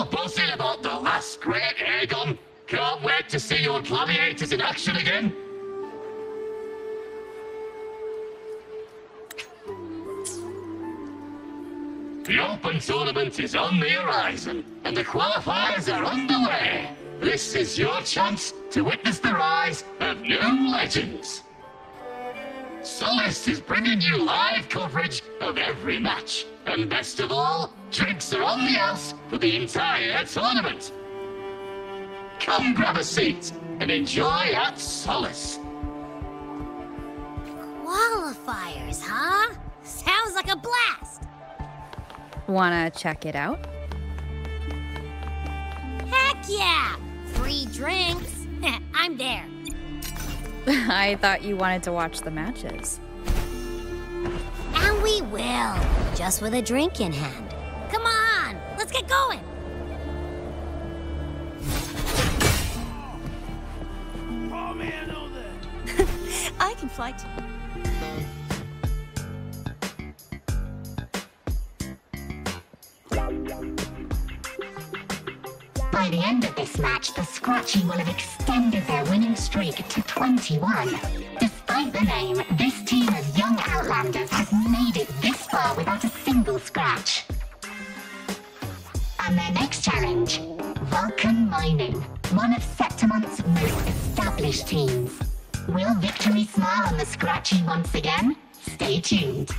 all buzzing about the last great airgun. Can't wait to see your gladiators in action again. The Open Tournament is on the horizon, and the qualifiers are underway. This is your chance to witness the rise of new legends. Solace is bringing you live coverage of every match. And best of all, drinks are on the house for the entire tournament. Come grab a seat and enjoy at Solace. Qualifiers, huh? Sounds like a blast! Wanna check it out? Heck yeah! Free drinks! I'm there. I thought you wanted to watch the matches. And we will, just with a drink in hand. Come on, let's get going! Oh man, I know that. I can fly too. By the end of this match, the Scratchy will have extended their winning streak to 21. Despite the name, this team of young Outlanders has made it this far without a single scratch. And their next challenge, Vulcan Mining, one of Septimont's most established teams. Will victory smile on the Scratchy once again? Stay tuned.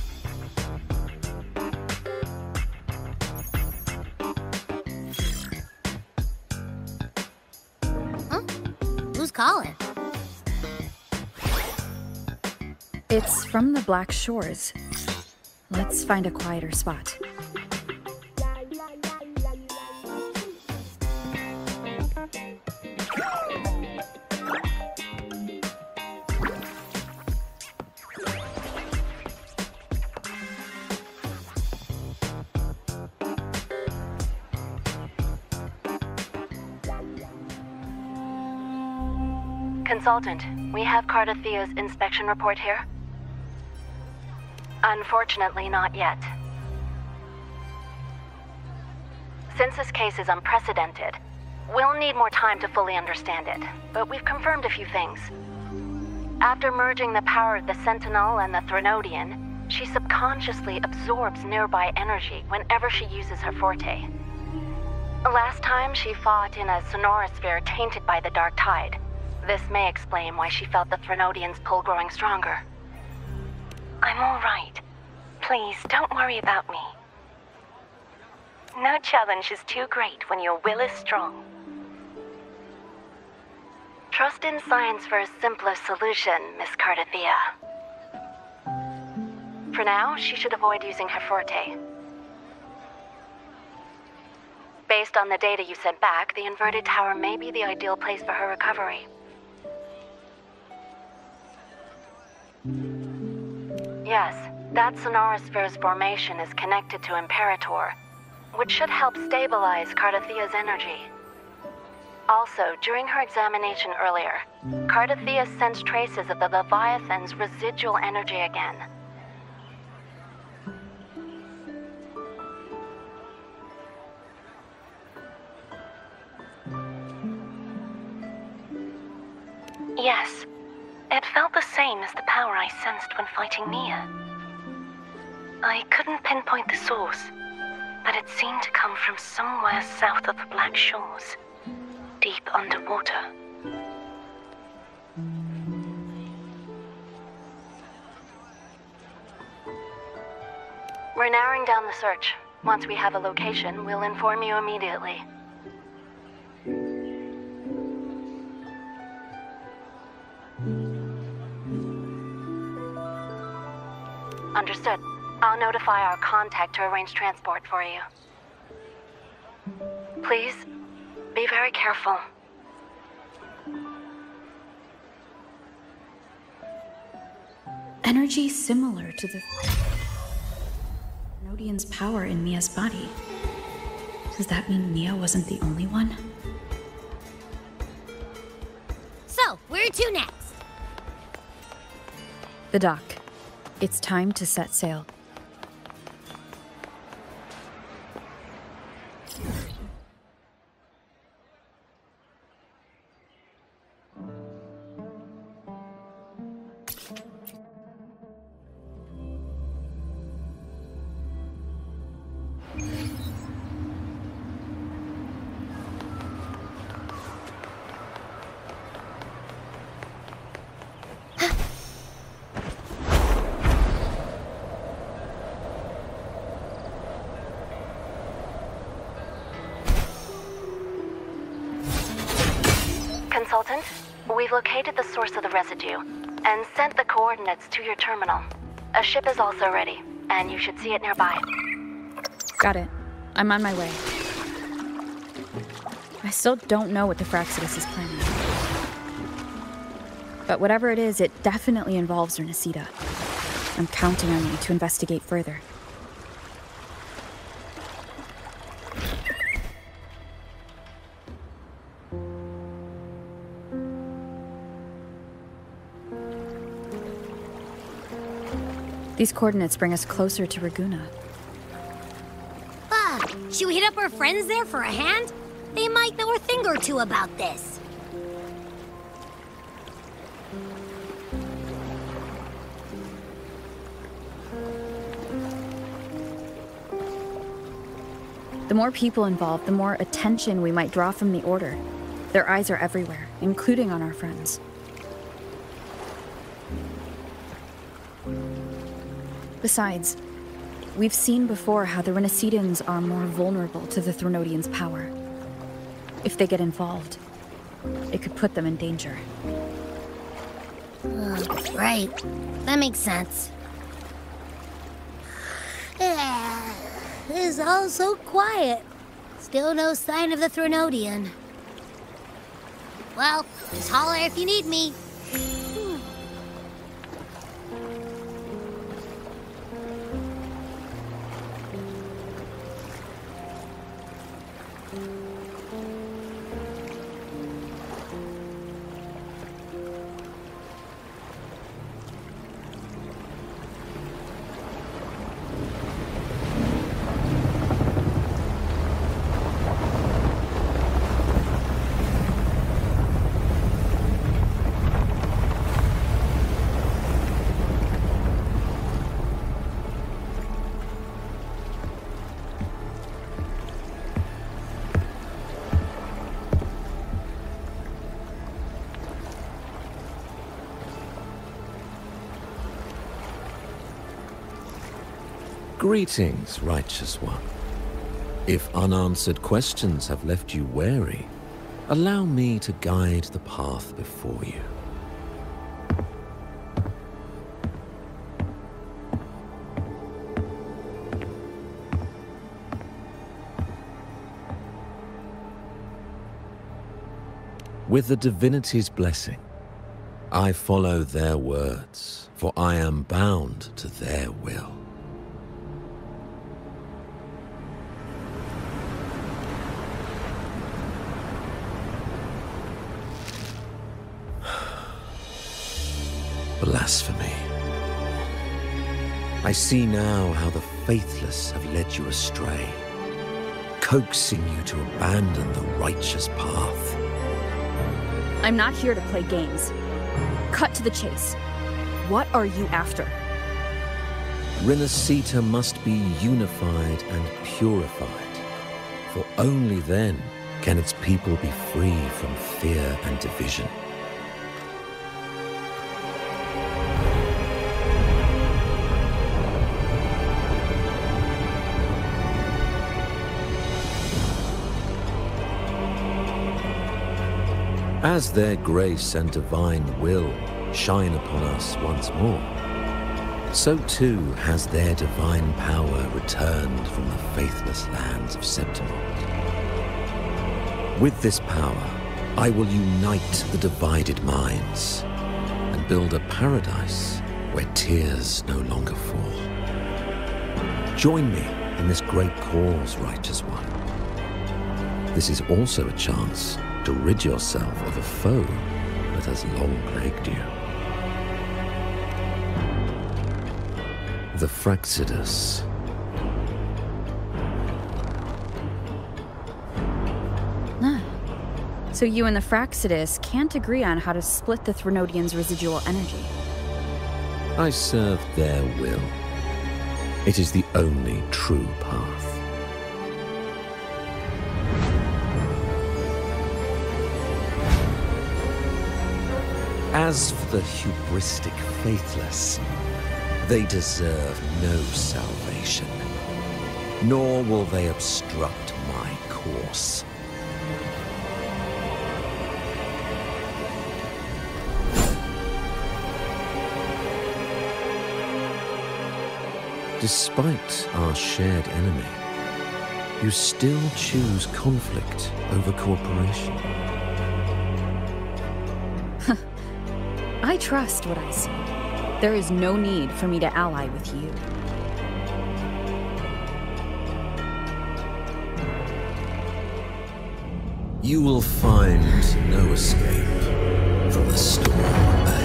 Who's calling? It's from the Black Shores. Let's find a quieter spot. Consultant, we have Cardathia's inspection report here. Unfortunately, not yet. Since this case is unprecedented, we'll need more time to fully understand it, but we've confirmed a few things. After merging the power of the Sentinel and the Threnodian, she subconsciously absorbs nearby energy whenever she uses her forte. Last time, she fought in a sonorosphere tainted by the Dark Tide. This may explain why she felt the Threnodian's pull growing stronger. I'm all right. Please, don't worry about me. No challenge is too great when your will is strong. Trust in science for a simpler solution, Miss Cardathia. For now, she should avoid using her forte. Based on the data you sent back, the inverted tower may be the ideal place for her recovery. Yes, that sonorosphere's formation is connected to Imperator, which should help stabilize Cardathia's energy. Also, during her examination earlier, Cardathia sensed traces of the Leviathan's residual energy again. Yes, it felt the same as the power I sensed when fighting Nia. I couldn't pinpoint the source, but it seemed to come from somewhere south of the Black Shores, deep underwater. We're narrowing down the search. Once we have a location, we'll inform you immediately. Understood. I'll notify our contact to arrange transport for you. Please, be very careful. Energy similar to the Rodian's power in Mia's body. Does that mean Mia wasn't the only one? So, where to next? The dock. It's time to set sail. Consultant, we've located the source of the residue and sent the coordinates to your terminal. A ship is also ready, and you should see it nearby. Got it. I'm on my way. I still don't know what the Phraxidus is planning. But whatever it is, it definitely involves Renesita. I'm counting on you to investigate further. These coordinates bring us closer to Raguna. Should we hit up our friends there for a hand? They might know a thing or two about this. The more people involved, the more attention we might draw from the Order. Their eyes are everywhere, including on our friends. Besides, we've seen before how the Renesitans are more vulnerable to the Threnodians' power. If they get involved, it could put them in danger. Right. That makes sense. It's all so quiet. Still no sign of the Threnodian. Well, just holler if you need me. Greetings, righteous one. If unanswered questions have left you wary, allow me to guide the path before you. With the divinity's blessing, I follow their words, for I am bound to their will. Blasphemy. I see now how the faithless have led you astray, coaxing you to abandon the righteous path. I'm not here to play games. Cut to the chase. What are you after? Renesita must be unified and purified, for only then can its people be free from fear and division. As their grace and divine will shine upon us once more, so too has their divine power returned from the faithless lands of Septimon. With this power, I will unite the divided minds and build a paradise where tears no longer fall. Join me in this great cause, righteous one. This is also a chance to rid yourself of a foe that has long plagued you. The Phraxidus. So you and the Phraxidus can't agree on how to split the Threnodians' residual energy. I serve their will. It is the only true path. As for the hubristic faithless, they deserve no salvation, nor will they obstruct my course. Despite our shared enemy, you still choose conflict over cooperation. I trust what I see. There is no need for me to ally with you. You will find no escape from the storm ahead.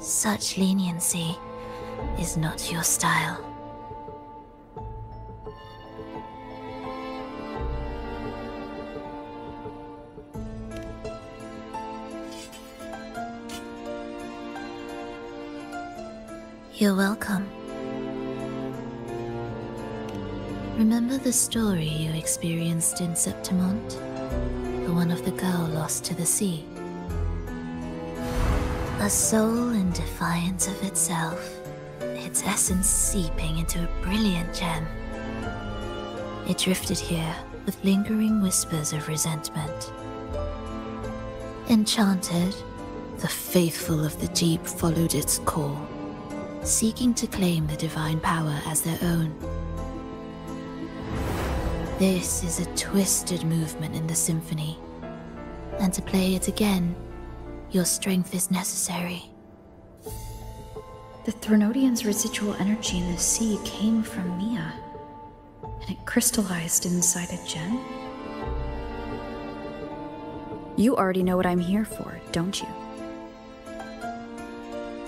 Such leniency is not your style. You're welcome. Remember the story you experienced in Septimont? The one of the girl lost to the sea? A soul in defiance of itself, its essence seeping into a brilliant gem. It drifted here with lingering whispers of resentment. Enchanted, the faithful of the deep followed its call, seeking to claim the divine power as their own. This is a twisted movement in the symphony, and to play it again, your strength is necessary. The Threnodian's residual energy in the sea came from Mia, and it crystallized inside a gem? You already know what I'm here for, don't you?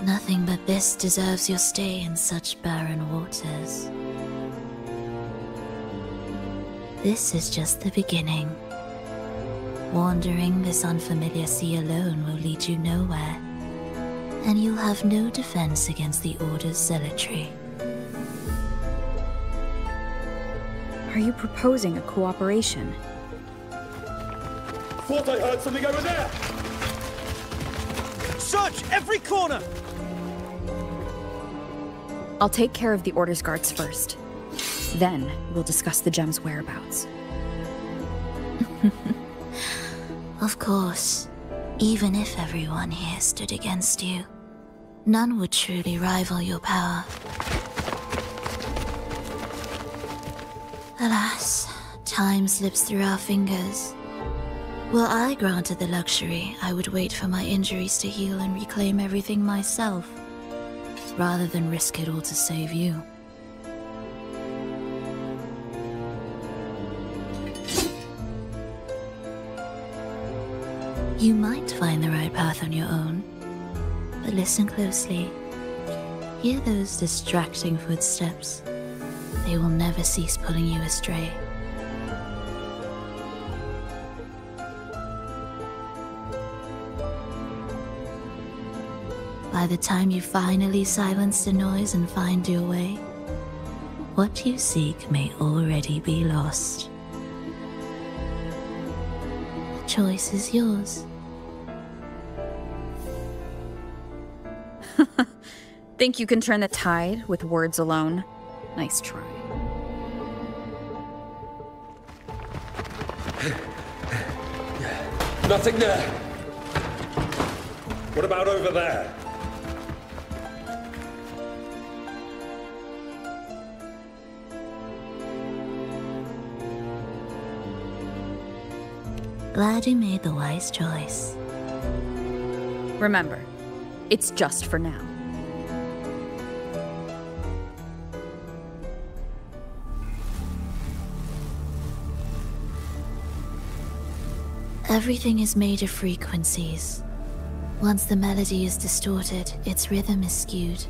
Nothing but this deserves your stay in such barren waters. This is just the beginning. Wandering this unfamiliar sea alone will lead you nowhere, and you'll have no defense against the Order's zealotry. Are you proposing a cooperation? Thought I heard something over there! Search every corner! I'll take care of the Order's guards first. Then, we'll discuss the gem's whereabouts. Of course, even if everyone here stood against you, none would truly rival your power. Alas, time slips through our fingers. Were I granted the luxury, I would wait for my injuries to heal and reclaim everything myself, rather than risk it all to save you. You might find the right path on your own, but listen closely. Hear those distracting footsteps. They will never cease pulling you astray. By the time you finally silence the noise and find your way, what you seek may already be lost. The choice is yours. Think you can turn the tide with words alone? Nice try. Nothing there. What about over there? Glad you made the wise choice. Remember, it's just for now. Everything is made of frequencies. Once the melody is distorted, its rhythm is skewed.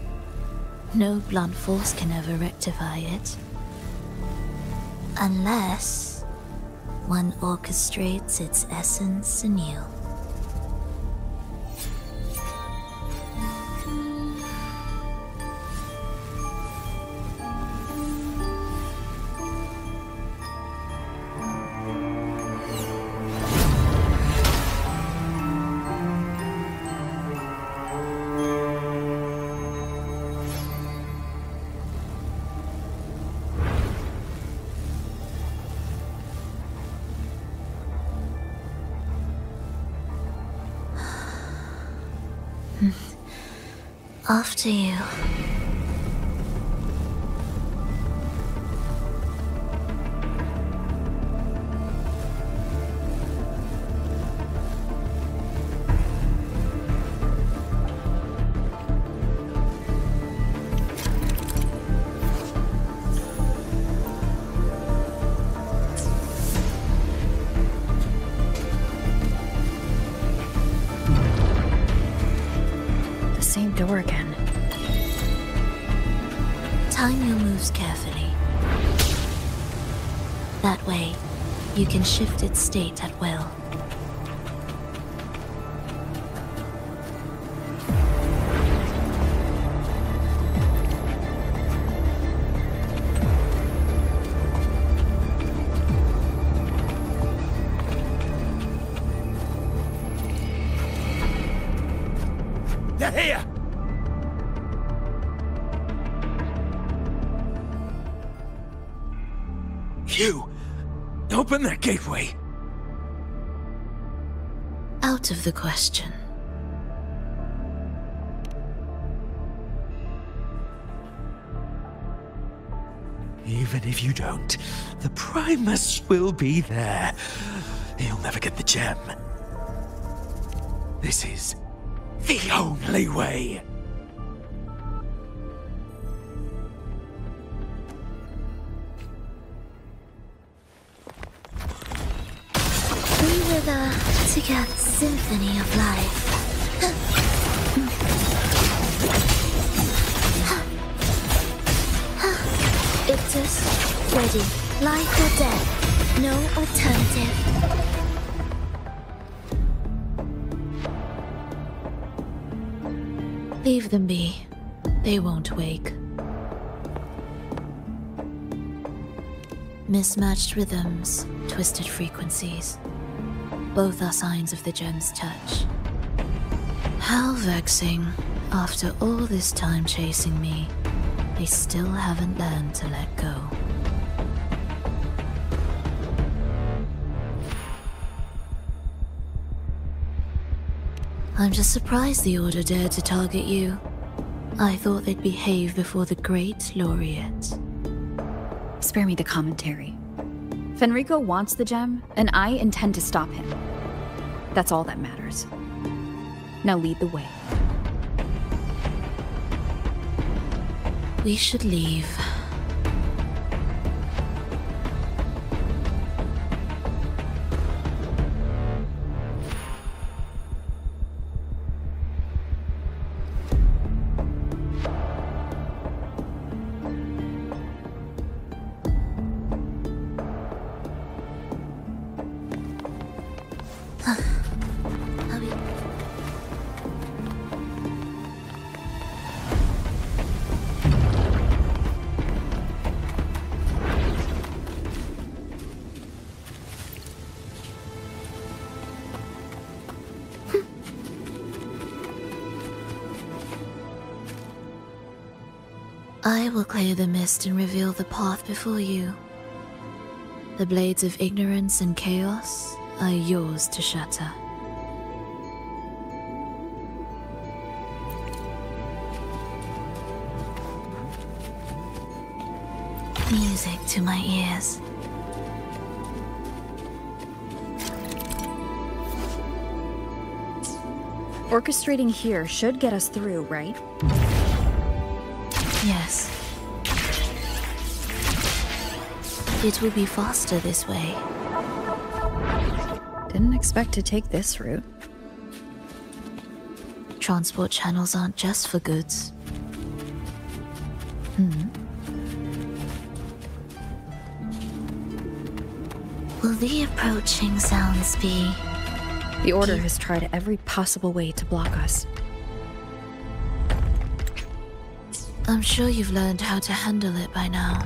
No blunt force can ever rectify it. Unless one orchestrates its essence anew. After you. Same door again. Time your moves carefully. That way, you can shift its state at will. They're here! You! Open that gateway! Out of the question. Even if you don't, the Primus will be there. He'll never get the gem. This is the only way. We were the together symphony of life. Ictus, ready. Life or death. No alternative. Leave them be. They won't wake. Mismatched rhythms, twisted frequencies. Both are signs of the gem's touch. How vexing. After all this time chasing me, they still haven't learned to let go. I'm just surprised the Order dared to target you. I thought they'd behave before the great laureate. Spare me the commentary. Fenrico wants the gem, and I intend to stop him. That's all that matters. Now lead the way. We should leave. I will clear the mist and reveal the path before you. The blades of ignorance and chaos are yours to shatter. Music to my ears. Orchestrating here should get us through, right? Yes. It will be faster this way. Didn't expect to take this route. Transport channels aren't just for goods. Will the approaching sounds be... The Order has tried every possible way to block us. I'm sure you've learned how to handle it by now.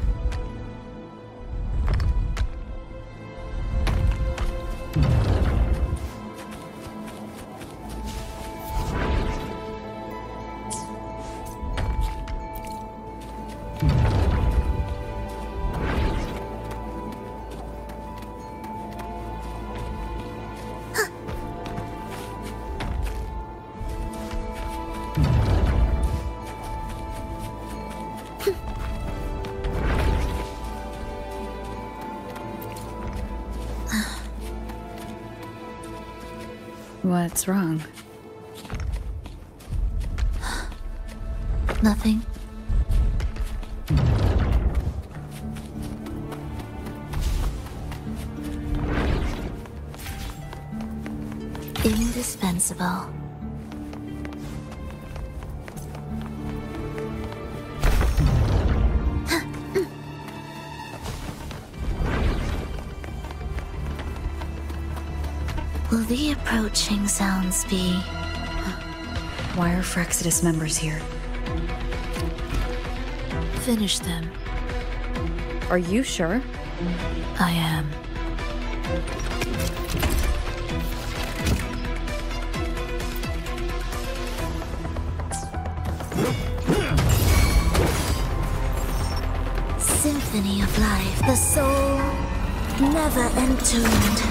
What's wrong? Nothing. Indispensable. Will the approaching sounds be... Why are Frexidus members here? Finish them. Are you sure? I am. Symphony of life, the soul never entombed.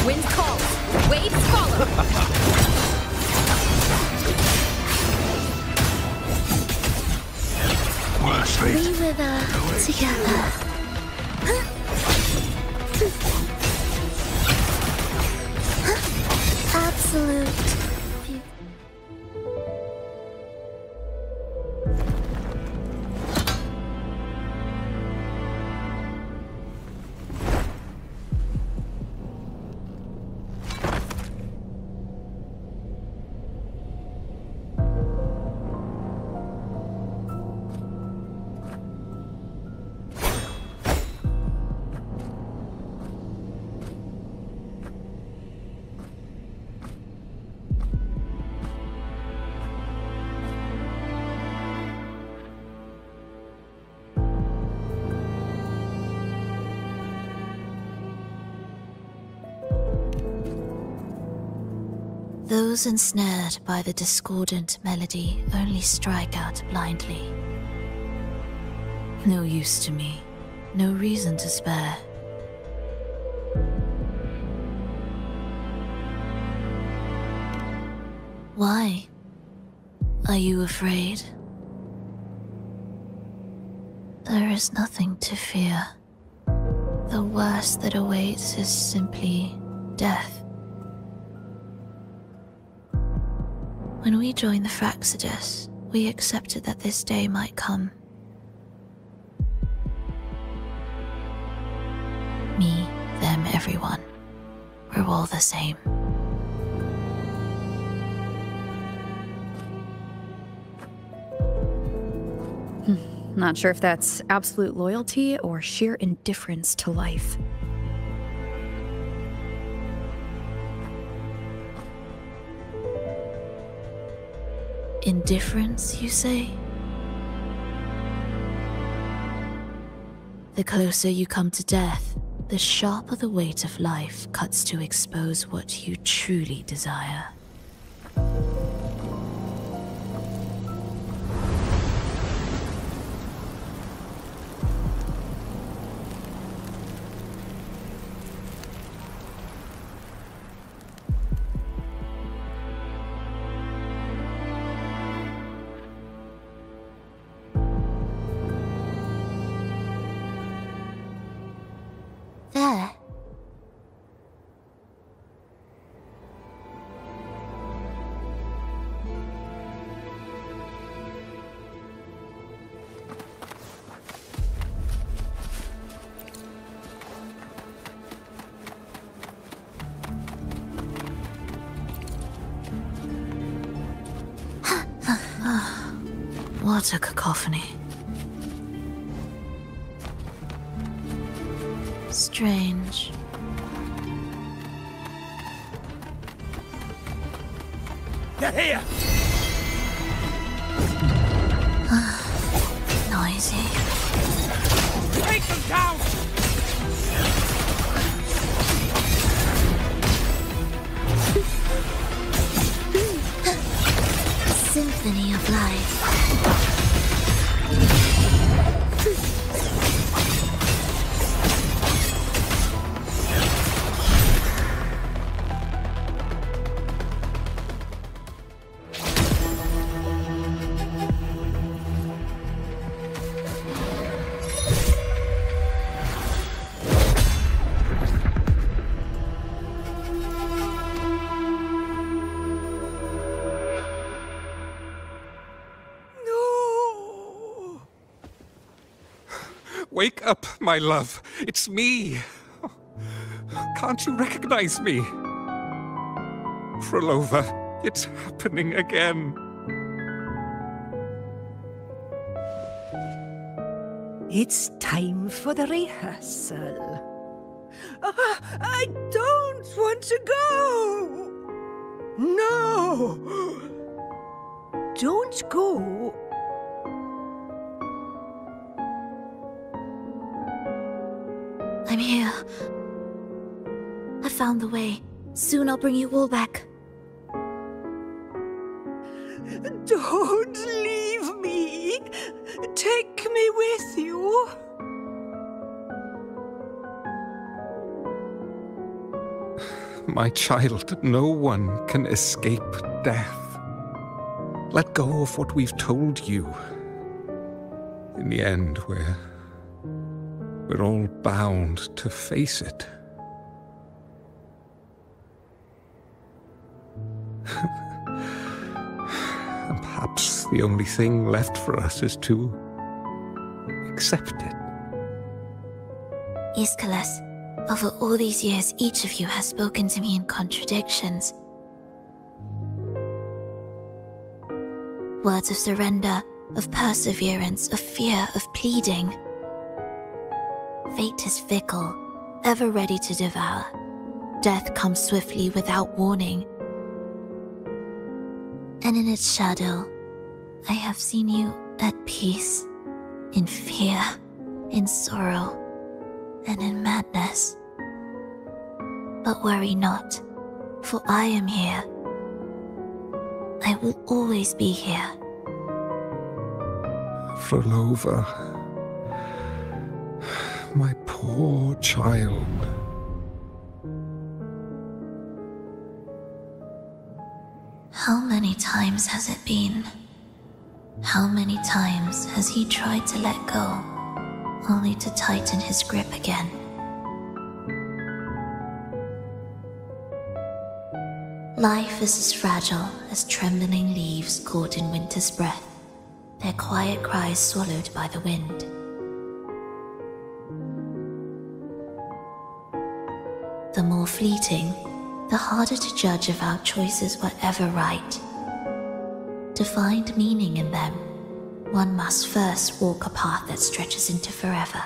Wind calls, waves follow. We wither together. Absolute. Those ensnared by the discordant melody only strike out blindly. No use to me, no reason to spare. Why? Are you afraid? There is nothing to fear. The worst that awaits is simply death. When we joined the Frexidus, we accepted that this day might come. Me, them, everyone. We're all the same. Not sure if that's absolute loyalty or sheer indifference to life. Indifference, you say? The closer you come to death, the sharper the weight of life cuts to expose what you truly desire. What a cacophony. Strange. They're here! Noisy. Take them down! Symphony of life. Wake up, my love. It's me. Can't you recognize me? Phrolova, it's happening again. It's time for the rehearsal. I don't want to go! No! Don't go! I'm here. I found the way. Soon I'll bring you all back. Don't leave me! Take me with you! My child, no one can escape death. Let go of what we've told you. In the end, we're all bound to face it. And perhaps the only thing left for us is to accept it. Iskalas, over all these years, each of you has spoken to me in contradictions. Words of surrender, of perseverance, of fear, of pleading. Fate is fickle, ever ready to devour. Death comes swiftly without warning. And in its shadow, I have seen you at peace, in fear, in sorrow, and in madness. But worry not, for I am here. I will always be here. Phrolova, my poor child. How many times has it been? How many times has he tried to let go, only to tighten his grip again? Life is as fragile as trembling leaves caught in winter's breath, their quiet cries swallowed by the wind. The more fleeting, the harder to judge if our choices were ever right. To find meaning in them, one must first walk a path that stretches into forever.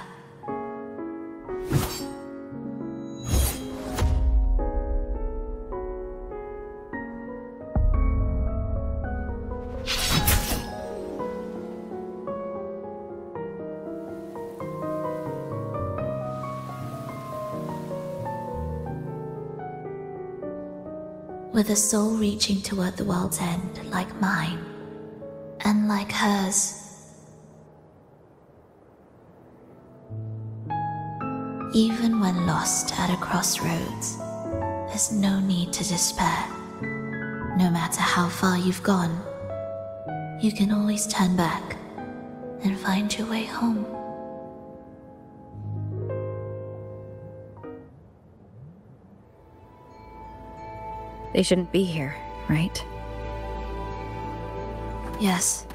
With a soul reaching toward the world's end like mine, and like hers. Even when lost at a crossroads, there's no need to despair. No matter how far you've gone, you can always turn back and find your way home. They shouldn't be here, right? Yes,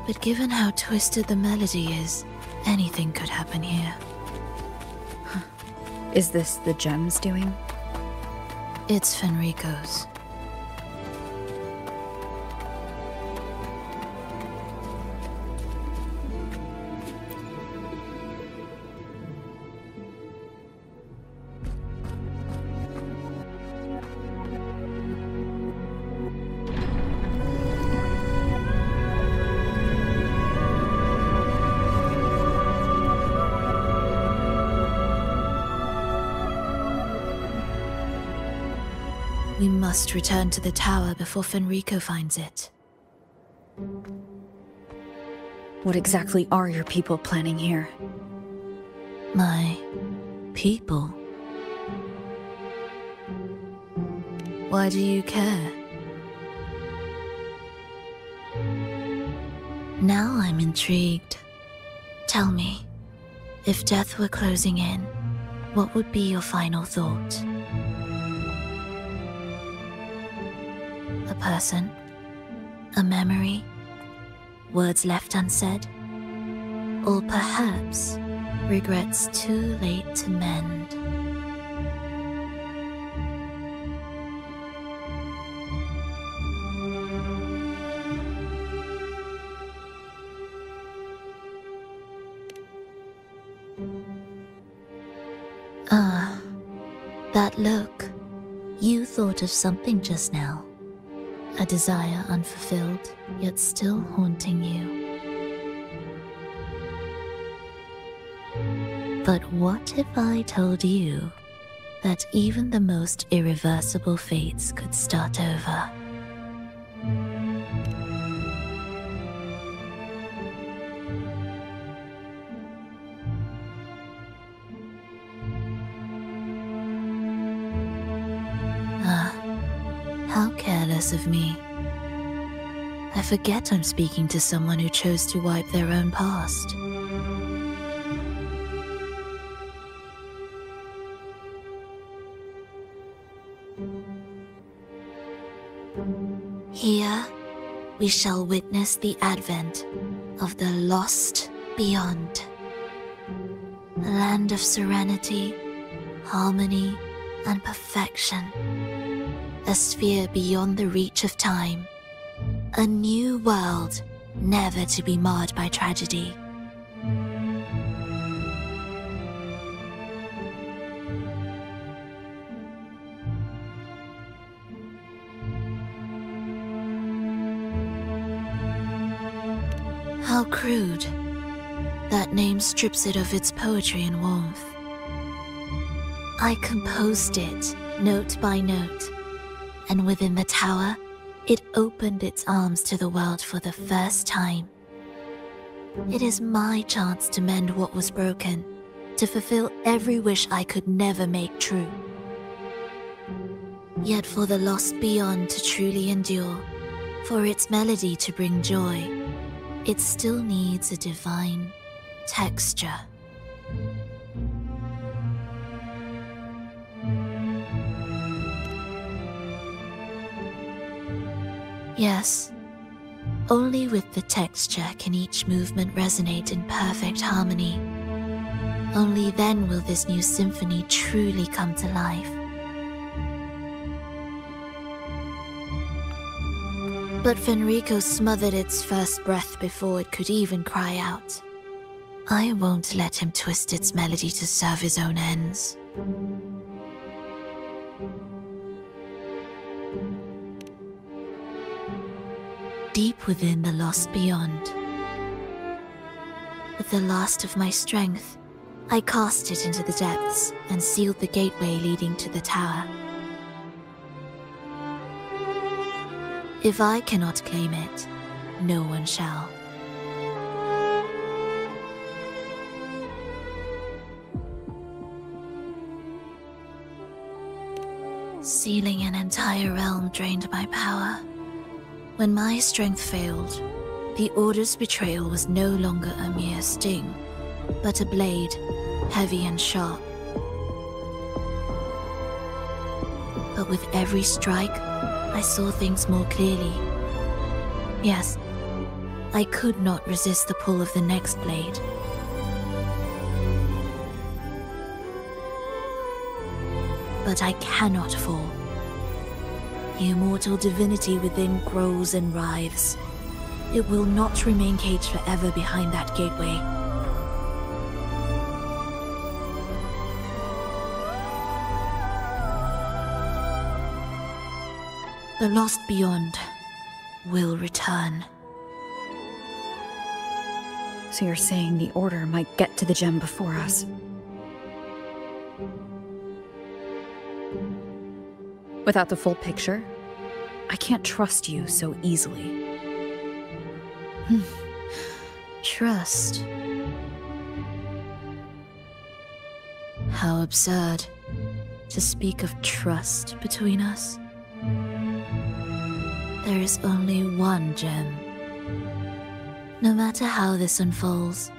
but given how twisted the melody is, anything could happen here. Is this the gem's doing? It's Fenrico's. We must return to the tower before Fenrico finds it. What exactly are your people planning here? My people? Why do you care? Now I'm intrigued. Tell me, if death were closing in, what would be your final thought? A person? A memory? Words left unsaid? Or perhaps regrets too late to mend? Ah, that look. You thought of something just now. A desire unfulfilled, yet still haunting you. But what if I told you that even the most irreversible fates could start over? How careless of me. I forget I'm speaking to someone who chose to wipe their own past. Here, we shall witness the advent of the lost beyond. A land of serenity, harmony, and perfection. A sphere beyond the reach of time. A new world, never to be marred by tragedy. How crude. That name strips it of its poetry and warmth. I composed it, note by note. And within the tower, it opened its arms to the world for the first time. It is my chance to mend what was broken, to fulfill every wish I could never make true. Yet for the lost beyond to truly endure, for its melody to bring joy, it still needs a divine texture. Yes, only with the texture can each movement resonate in perfect harmony. Only then will this new symphony truly come to life. But Fenrico smothered its first breath before it could even cry out. I won't let him twist its melody to serve his own ends. Deep within the lost beyond, with the last of my strength, I cast it into the depths and sealed the gateway leading to the tower. If I cannot claim it, no one shall. Sealing an entire realm drained my power. When my strength failed, the Order's betrayal was no longer a mere sting, but a blade, heavy and sharp. But with every strike, I saw things more clearly. Yes, I could not resist the pull of the next blade. But I cannot fall. The immortal divinity within grows and writhes. It will not remain caged forever behind that gateway. The lost beyond will return. So you're saying the Order might get to the gem before us? Without the full picture, I can't trust you so easily. Trust. How absurd to speak of trust between us. There is only one gem. No matter how this unfolds,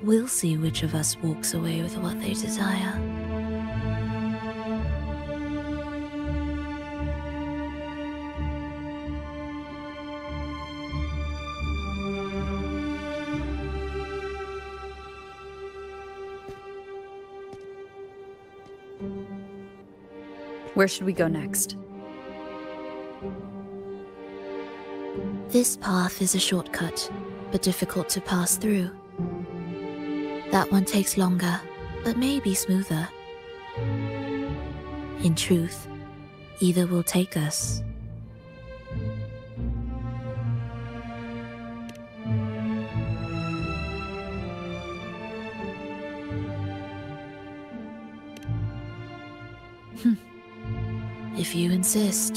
we'll see which of us walks away with what they desire. Where should we go next? This path is a shortcut, but difficult to pass through. That one takes longer, but may be smoother. In truth, either will take us. If you insist.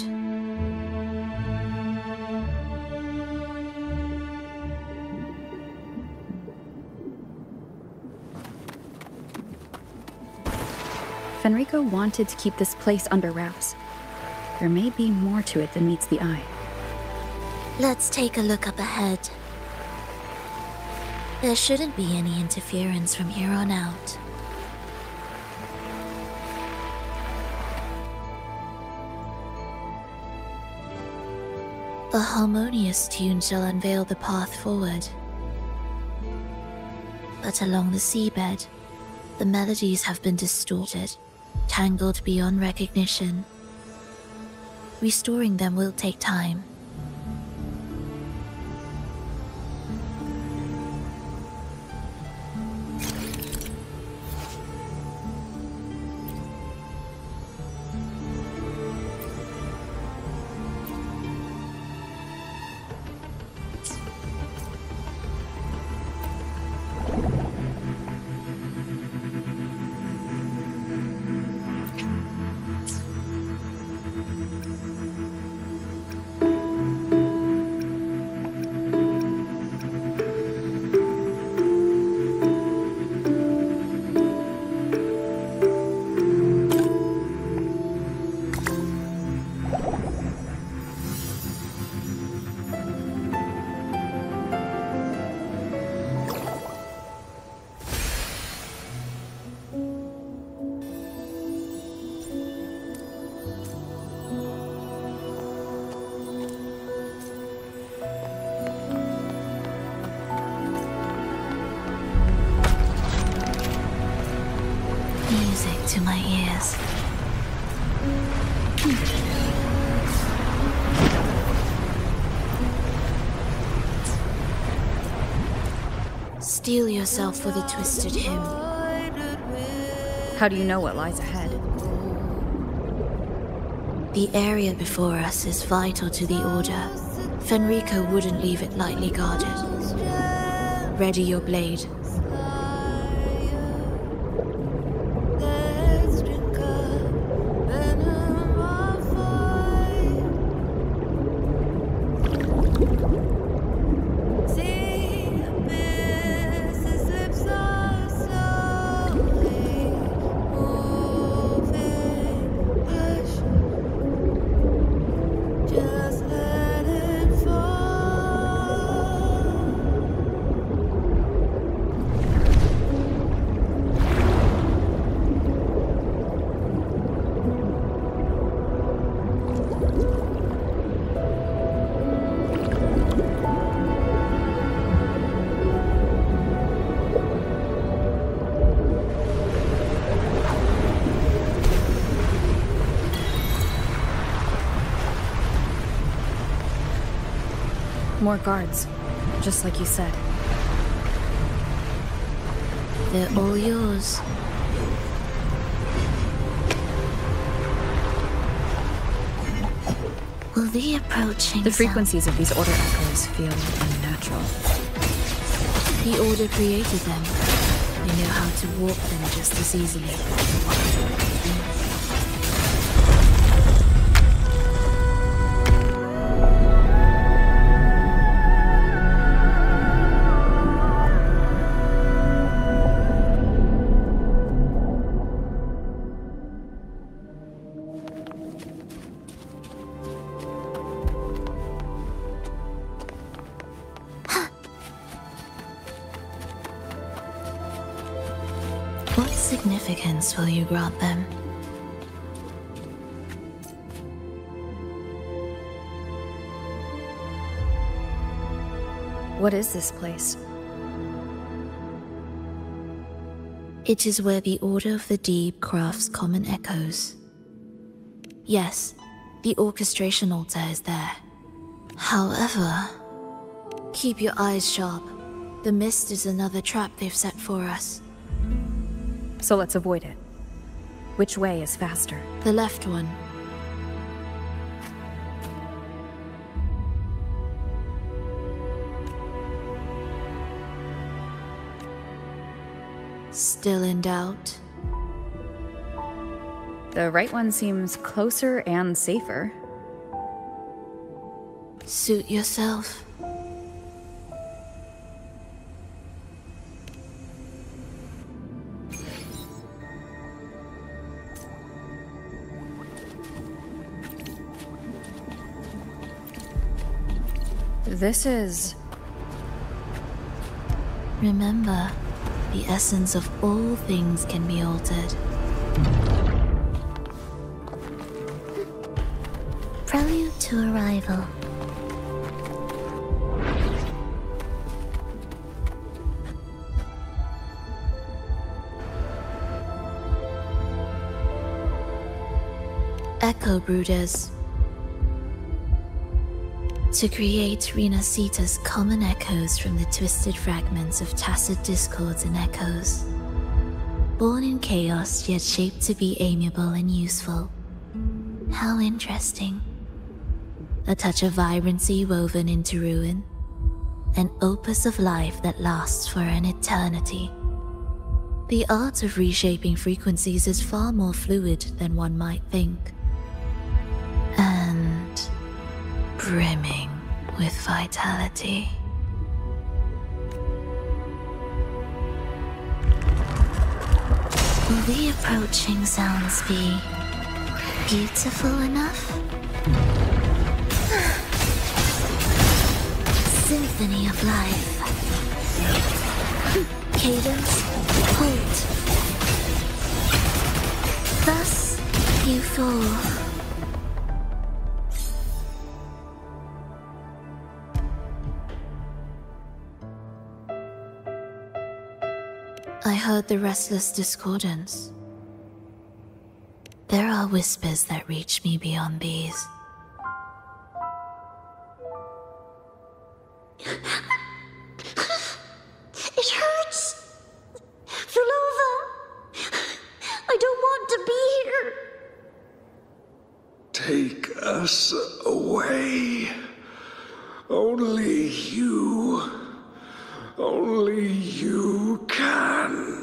Fenrico wanted to keep this place under wraps. There may be more to it than meets the eye. Let's take a look up ahead. There shouldn't be any interference from here on out. A harmonious tune shall unveil the path forward. But along the seabed, the melodies have been distorted, tangled beyond recognition. Restoring them will take time. To my ears. Steel yourself for the twisted hymn. How do you know what lies ahead? The area before us is vital to the Order. Fenrico wouldn't leave it lightly guarded. Ready your blade. More guards, just like you said. They're all yours. Will the approaching The frequencies of these Order echoes feel unnatural. The Order created them. They know how to warp them just as easily. What significance will you grant them? What is this place? It is where the Order of the Deep crafts common echoes. Yes, the orchestration altar is there. However, keep your eyes sharp. The mist is another trap they've set for us. So let's avoid it. Which way is faster? The left one. Still in doubt? The right one seems closer and safer. Suit yourself. This is... Remember, the essence of all things can be altered. Prelude to arrival. Echo Brooders. To create Renasita's common echoes from the twisted fragments of tacit discords and echoes. Born in chaos, yet shaped to be amiable and useful. How interesting. A touch of vibrancy woven into ruin. An opus of life that lasts for an eternity. The art of reshaping frequencies is far more fluid than one might think. And brimming with vitality. Will the approaching sounds be beautiful enough? Symphony of life. Cadence, halt. Thus you fall. I heard the restless discordance. There are whispers that reach me beyond these. It hurts! Phrolova! I don't want to be here! Take us away. Only you can.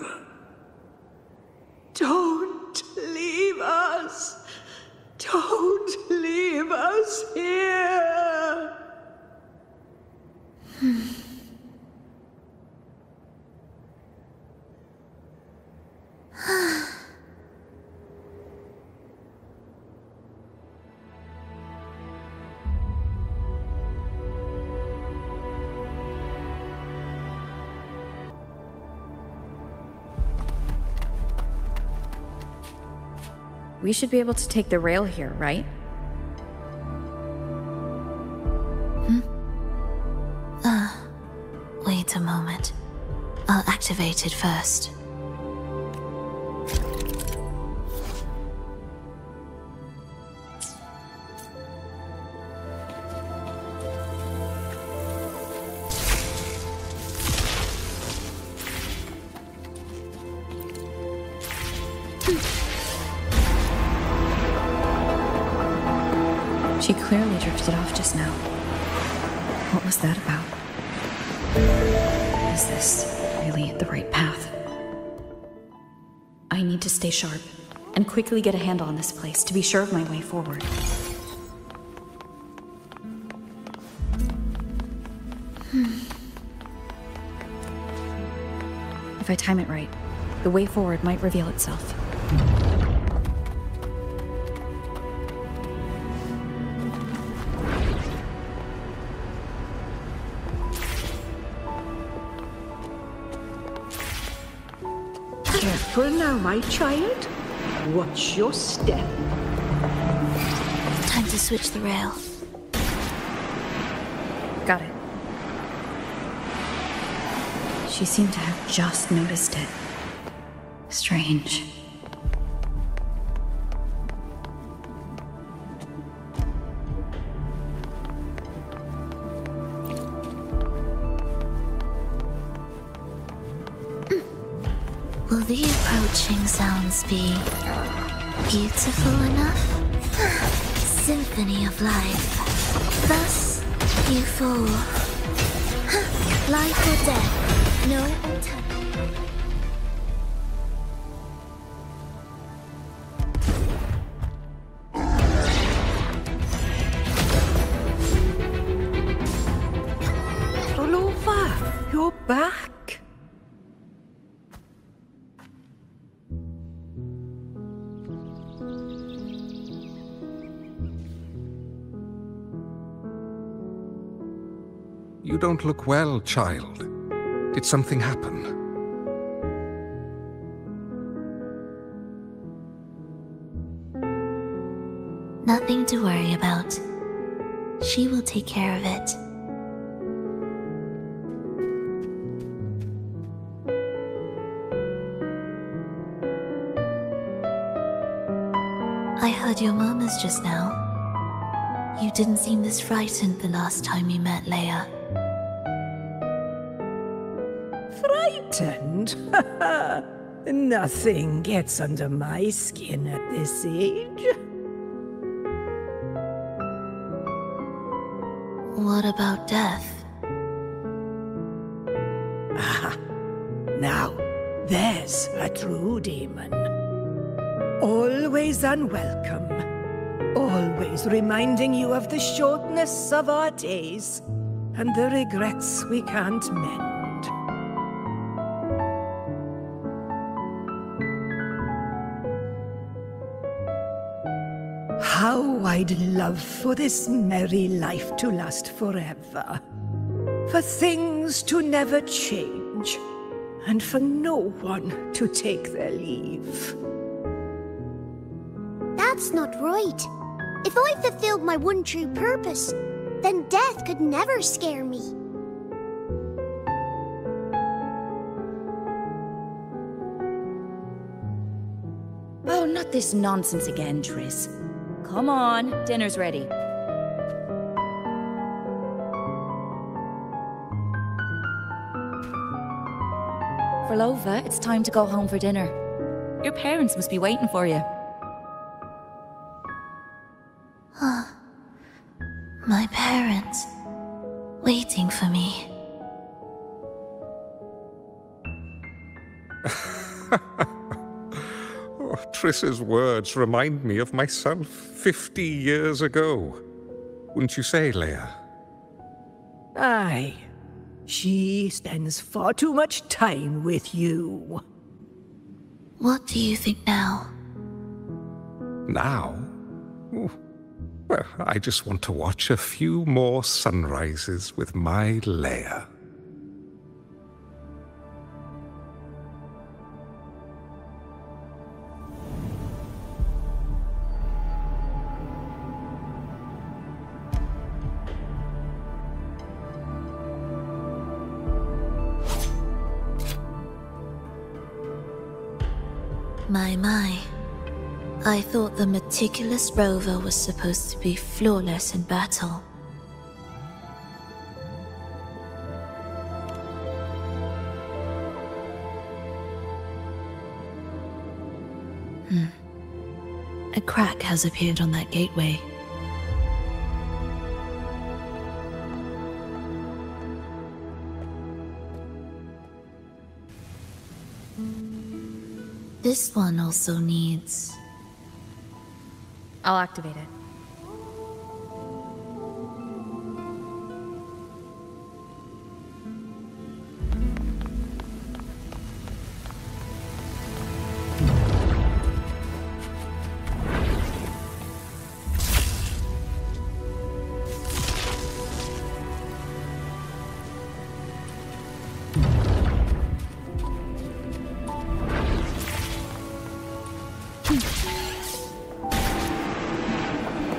Don't leave us! Don't leave us here! We should be able to take the rail here, right? Wait a moment. I'll activate it first. She clearly drifted off just now. What was that about? Is this really the right path? I need to stay sharp and quickly get a handle on this place to be sure of my way forward. If I time it right, the way forward might reveal itself. Careful now, my child. Watch your step. Time to switch the rail. Got it. She seemed to have just noticed it. Strange. Will the approaching sounds be beautiful enough? Symphony of life. Thus, you fall. Life or death, no alternative. Phrolova, you're back. You don't look well, child. Did something happen? Nothing to worry about. She will take care of it. I heard your murmurs just now. You didn't seem this frightened the last time you met Leia. Frightened? Nothing gets under my skin at this age. What about death? Ah, now, there's a true demon. Always unwelcome. Always reminding you of the shortness of our days and the regrets we can't mend. How I'd love for this merry life to last forever. For things to never change, and for no one to take their leave. That's not right. If I fulfilled my one true purpose, then death could never scare me. Oh, not this nonsense again, Triss. Come on, dinner's ready. Phrolova, it's time to go home for dinner. Your parents must be waiting for you. My parents, waiting for me. Oh, Triss's words remind me of myself 50 years ago. Wouldn't you say, Leia? Aye. She spends far too much time with you. What do you think now? Now? Oh, well, I just want to watch a few more sunrises with my Leia. My. I thought the meticulous rover was supposed to be flawless in battle. A crack has appeared on that gateway. This one also needs... I'll activate it.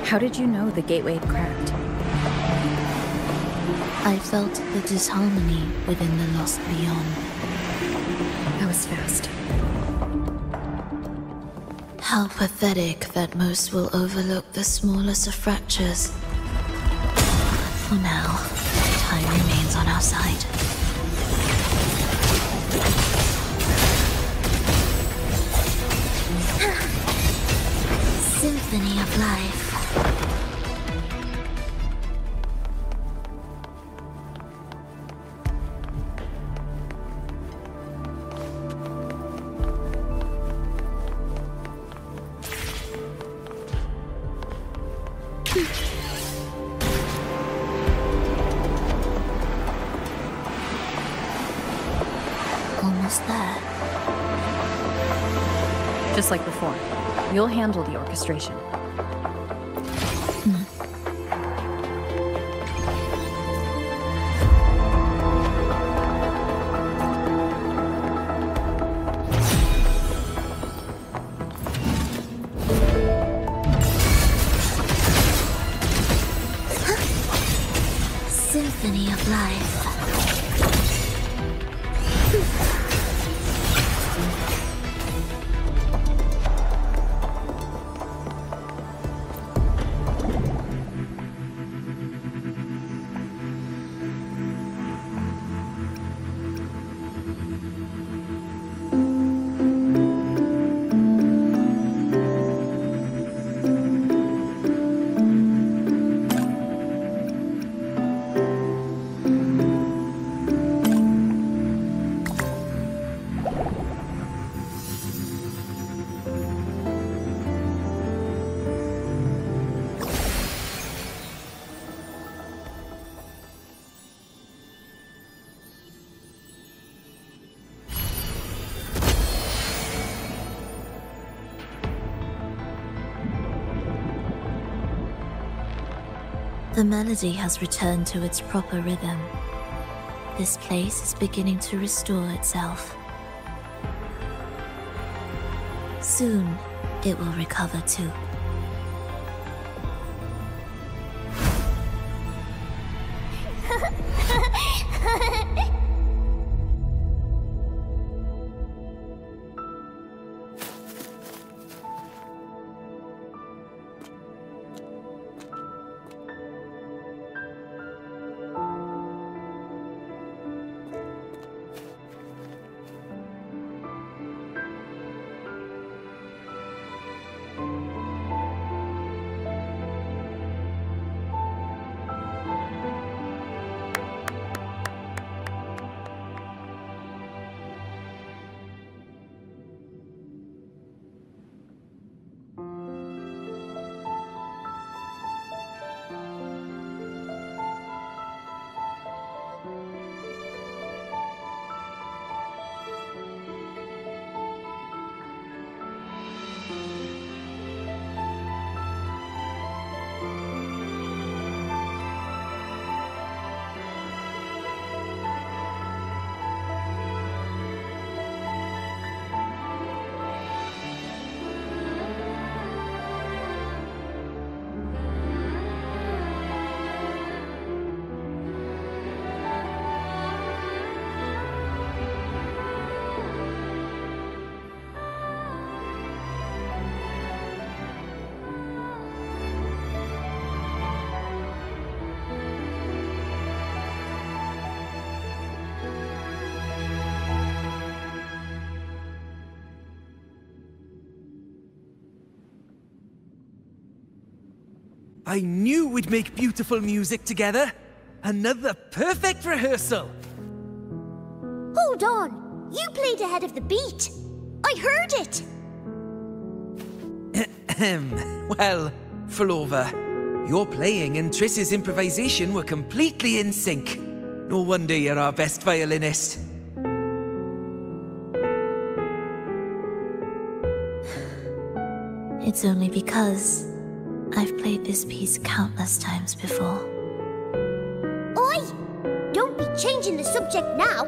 How did you know the gateway had cracked? I felt the disharmony within the lost beyond. That was fast. How pathetic that most will overlook the smallest of fractures. For now, time remains on our side. Symphony of life. Almost there. Just like before. You'll handle the orchestration. Symphony of life. The melody has returned to its proper rhythm. This place is beginning to restore itself. Soon, it will recover too. I knew we'd make beautiful music together. Another perfect rehearsal. Hold on. You played ahead of the beat. I heard it. Well, Phrolova, your playing and Triss's improvisation were completely in sync. No wonder you're our best violinist. It's only because I've played this piece countless times before. Oi! Don't be changing the subject now.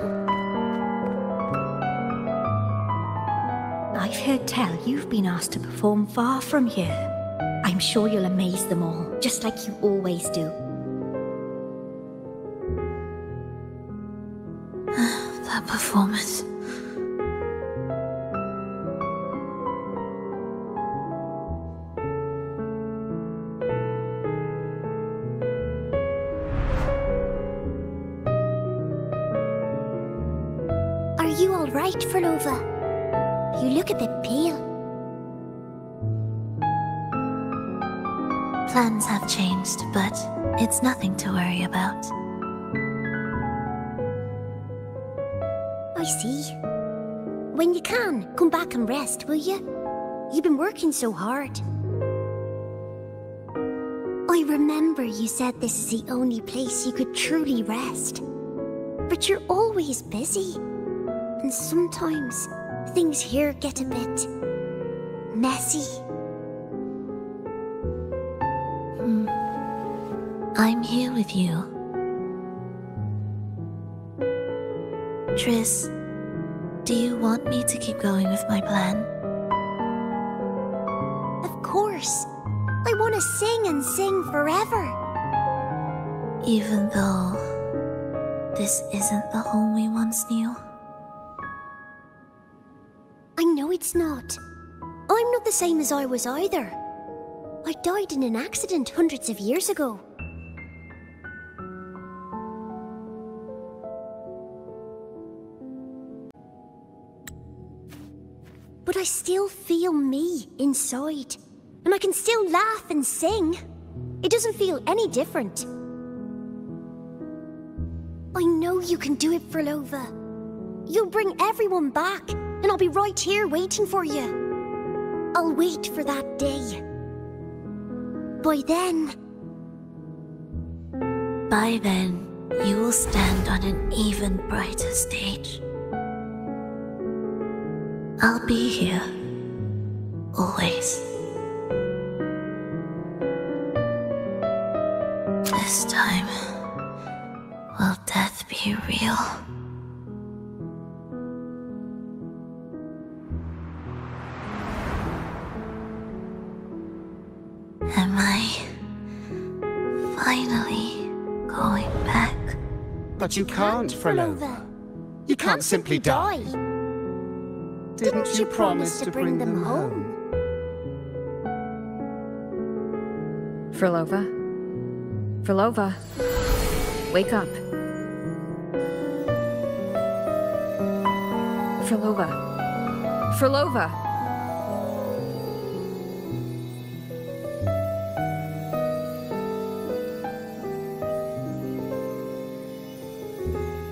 I've heard tell you've been asked to perform far from here. I'm I'm sure you'll amaze them all, just like you always do. That performance. Are you all right, Phrolova? You look a bit pale. Plans have changed, but it's nothing to worry about. I see. When you can, come back and rest, will you? You've been working so hard. I remember you said this is the only place you could truly rest. But you're always busy. And sometimes things here get a bit messy. I'm here with you. Triss, do you want me to keep going with my plan? Of course. I want to sing and sing forever. Even though this isn't the home we once knew. I know it's not. I'm not the same as I was either. I died in an accident hundreds of years ago. But I still feel me inside. And I can still laugh and sing. It doesn't feel any different. I know you can do it, Phrolova. You'll bring everyone back, and I'll be right here waiting for you. I'll wait for that day. By then, you will stand on an even brighter stage. I'll be here. Always. This time, will death be real? Am I finally going back? But you can't, Phrolova. You can't simply die. Didn't you promise to bring them home? Phrolova? Phrolova? Wake up. Phrolova? Phrolova?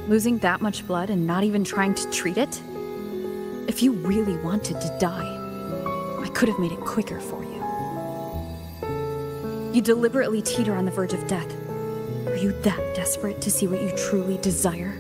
Losing that much blood and not even trying to treat it? If you really wanted to die, I could have made it quicker for you. You deliberately teeter on the verge of death. Are you that desperate to see what you truly desire?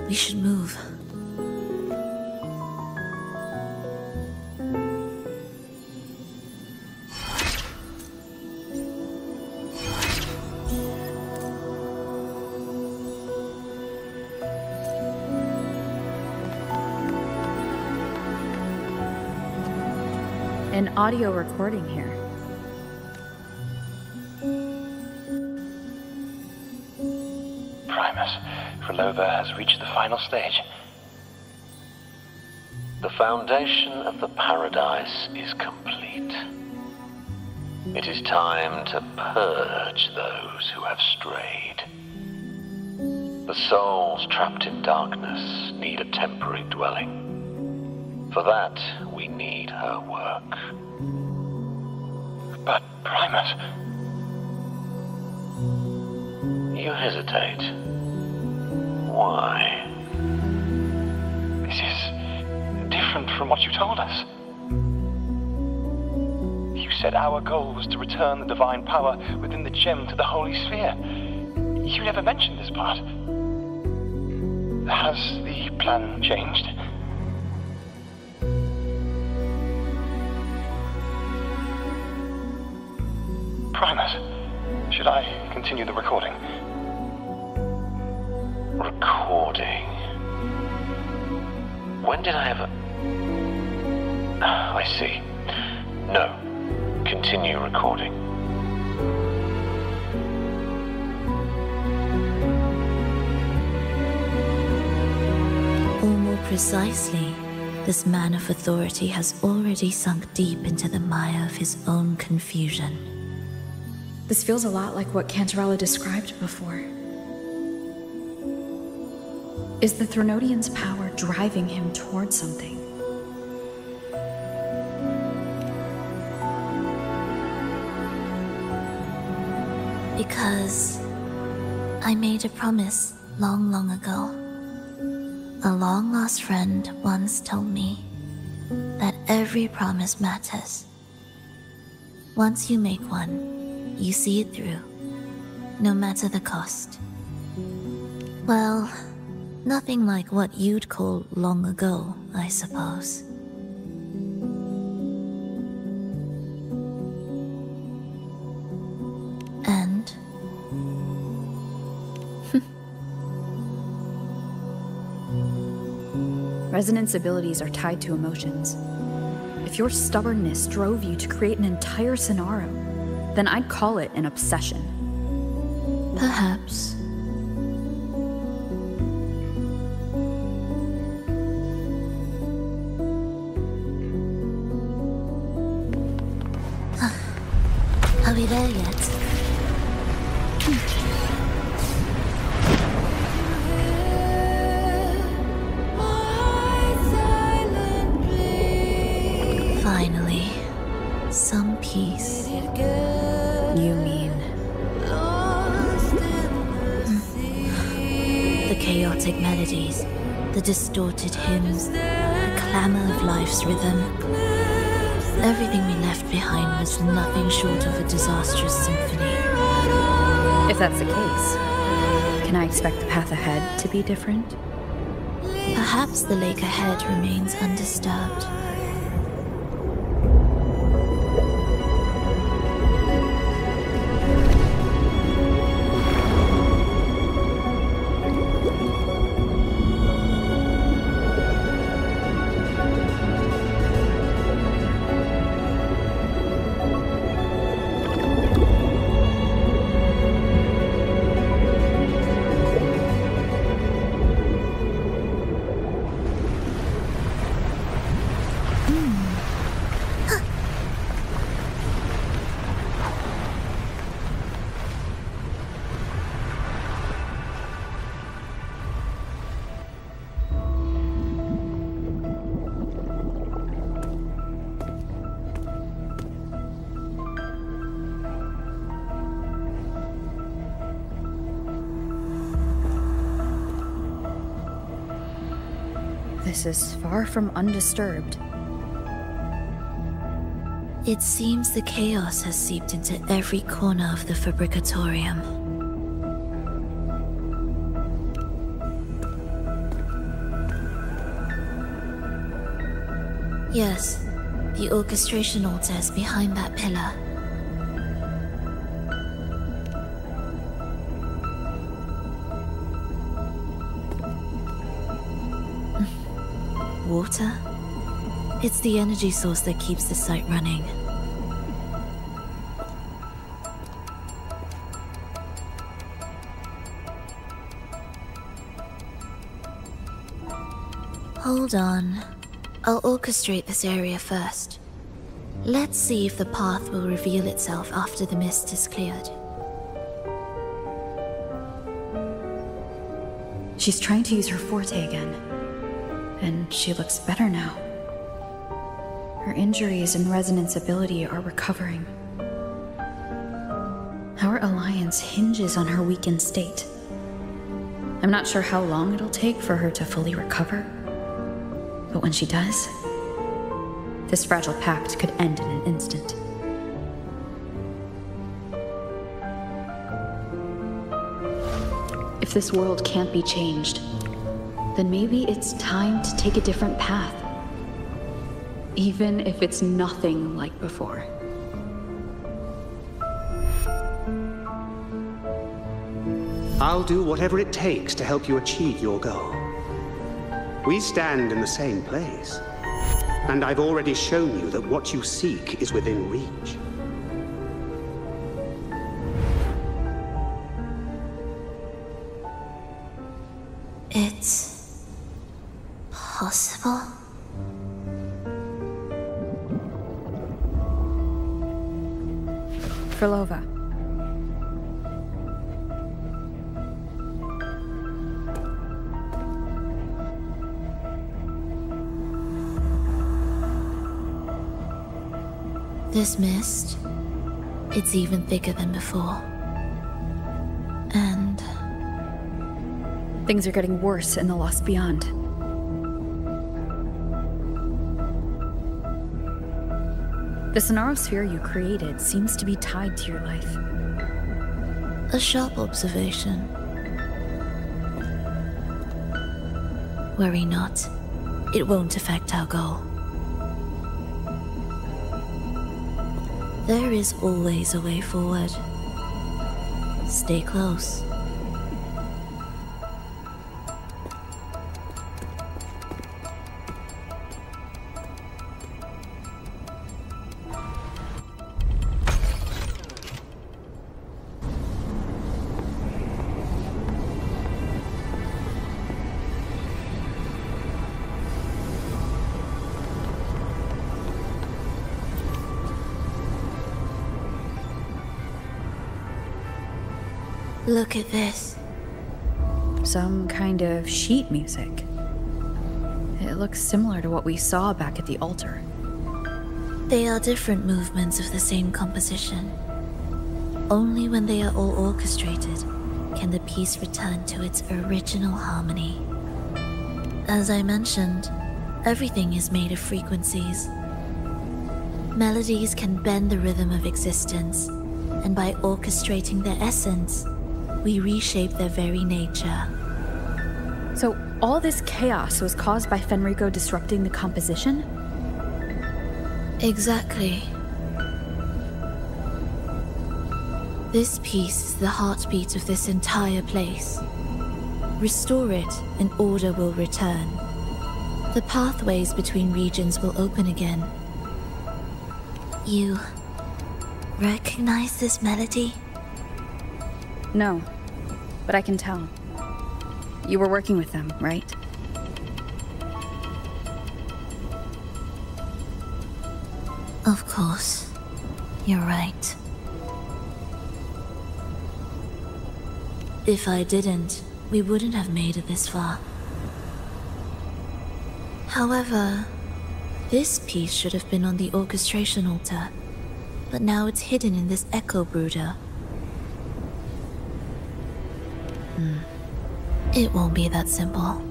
We should move. An audio recording here. Phrolova has reached the final stage. The foundation of the paradise is complete. It is time to purge those who have strayed. The souls trapped in darkness need a temporary dwelling. For that, we need her work. But, Primus... You hesitate. Why? This is different from what you told us. You said our goal was to return the divine power within the gem to the Holy Sphere. You never mentioned this part. Has the plan changed? Primus, should I continue the recording? Recording? When did I ever... I see. No. Continue recording. Or more precisely, this man of authority has already sunk deep into the mire of his own confusion. This feels a lot like what Cantarella described before. Is the Threnodian's power driving him towards something? Because I made a promise long, long ago. A long-lost friend once told me that every promise matters. Once you make one, you see it through, no matter the cost. Well, nothing like what you'd call long ago, I suppose. And... Resonance abilities are tied to emotions. If your stubbornness drove you to create an entire scenario, then I'd call it an obsession. Perhaps. Are we there yet? Finally, some peace. You mean? The chaotic melodies, the distorted hymns, the clamor of life's rhythm. Everything we left behind was nothing short of a disastrous symphony. If that's the case, can I expect the path ahead to be different? Perhaps the lake ahead remains undisturbed. This is far from undisturbed. It seems the chaos has seeped into every corner of the Fabricatorium. Yes, the orchestration altar is behind that pillar. Water? It's the energy source that keeps the site running. Hold on. I'll orchestrate this area first. Let's see if the path will reveal itself after the mist is cleared. She's trying to use her forte again. And she looks better now. Her injuries and resonance ability are recovering. Our alliance hinges on her weakened state. I'm not sure how long it'll take for her to fully recover. But when she does, this fragile pact could end in an instant. If this world can't be changed, then maybe it's time to take a different path. Even if it's nothing like before. I'll do whatever it takes to help you achieve your goal. We stand in the same place, and I've already shown you that what you seek is within reach. It's possible? Phrolova. This mist, it's even thicker than before. And things are getting worse in the Lost Beyond. The Sonarosphere you created seems to be tied to your life. A sharp observation. Worry not. It won't affect our goal. There is always a way forward. Stay close. Look at this. Some kind of sheet music. It looks similar to what we saw back at the altar. They are different movements of the same composition. Only when they are all orchestrated can the piece return to its original harmony. As I mentioned, everything is made of frequencies. Melodies can bend the rhythm of existence, and by orchestrating their essence, we reshape their very nature. So all this chaos was caused by Fenrico disrupting the composition? Exactly. This piece is the heartbeat of this entire place. Restore it, and order will return. The pathways between regions will open again. You recognize this melody? No, but I can tell. You were working with them, right? Of course. You're right. If I didn't, we wouldn't have made it this far. However, this piece should have been on the orchestration altar, but now it's hidden in this echo brooder. It won't be that simple.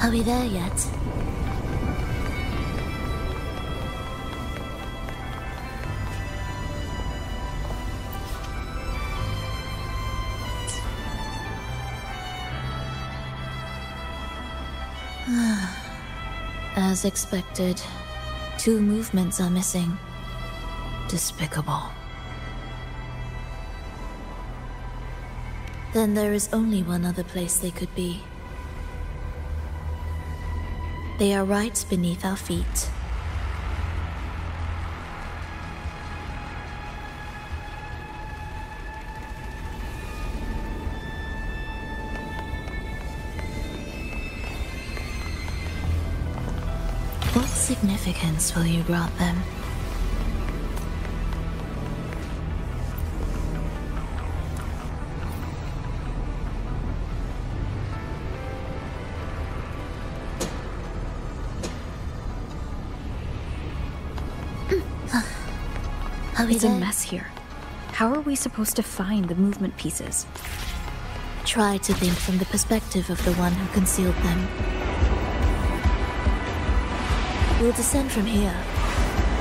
Are we there yet? As expected, 2 movements are missing. Despicable. Then there is only one other place they could be. They are right beneath our feet. What significance will you grant them? It's a mess here. How are we supposed to find the movement pieces? Try to think from the perspective of the one who concealed them. We'll descend from here.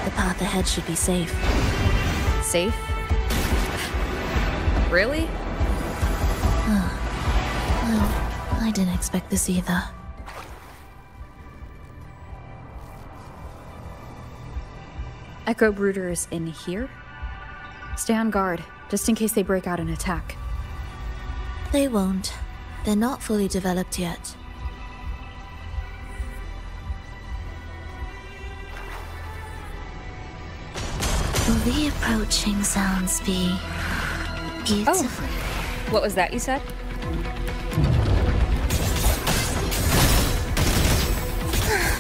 The path ahead should be safe. Safe? Really? Well, I didn't expect this either. Echo brooders in here? Stay on guard, just in case they break out and attack. They won't. They're not fully developed yet. Will the approaching sounds be beautiful? Oh. What was that you said?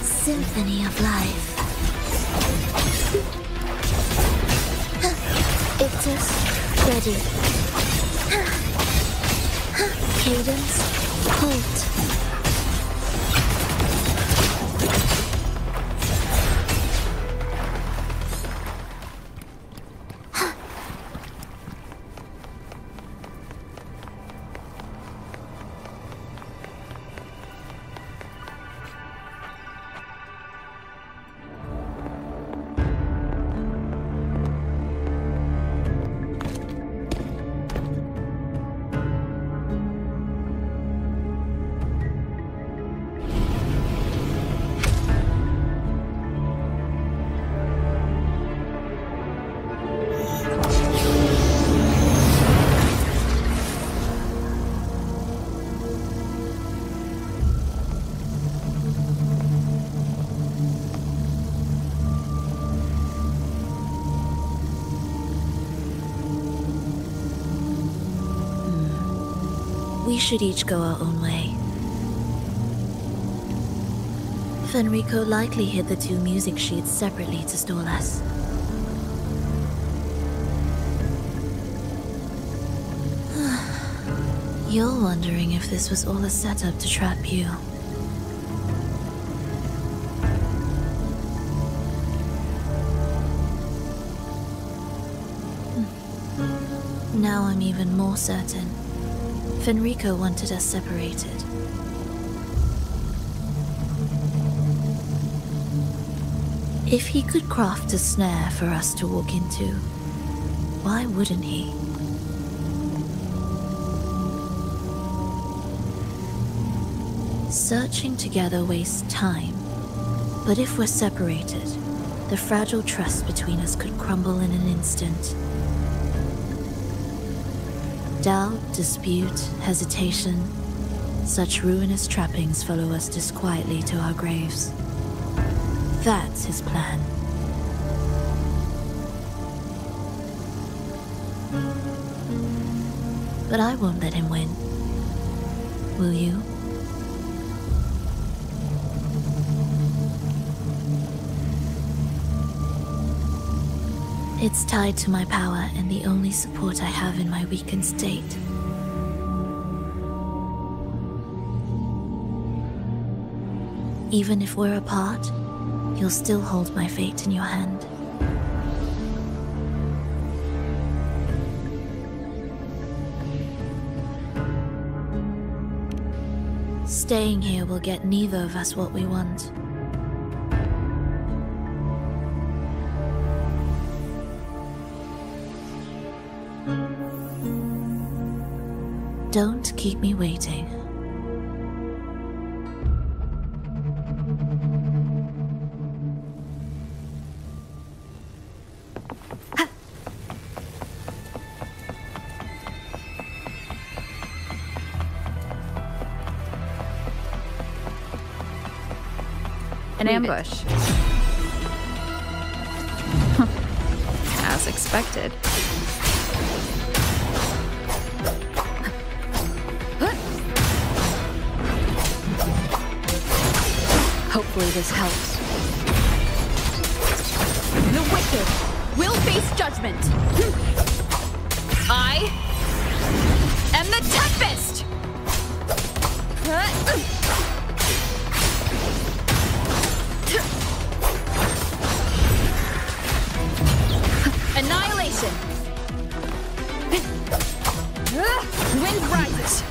Symphony of life. Ictus, ready. Cadence, halt. We should each go our own way. Fenrico likely hid the two music sheets separately to stall us. You're wondering if this was all a setup to trap you. Now I'm even more certain. Fenrico wanted us separated. If he could craft a snare for us to walk into, why wouldn't he? Searching together wastes time, but if we're separated, the fragile trust between us could crumble in an instant. Doubt, dispute, hesitation, such ruinous trappings follow us disquietly to our graves. That's his plan. But I won't let him win. Will you? It's tied to my power and the only support I have in my weakened state. Even if we're apart, you'll still hold my fate in your hand. Staying here will get neither of us what we want. Don't keep me waiting. An ambush. As expected. Hopefully this helps. The wicked will face judgment. I am the Tempest! Annihilation! Wind rises!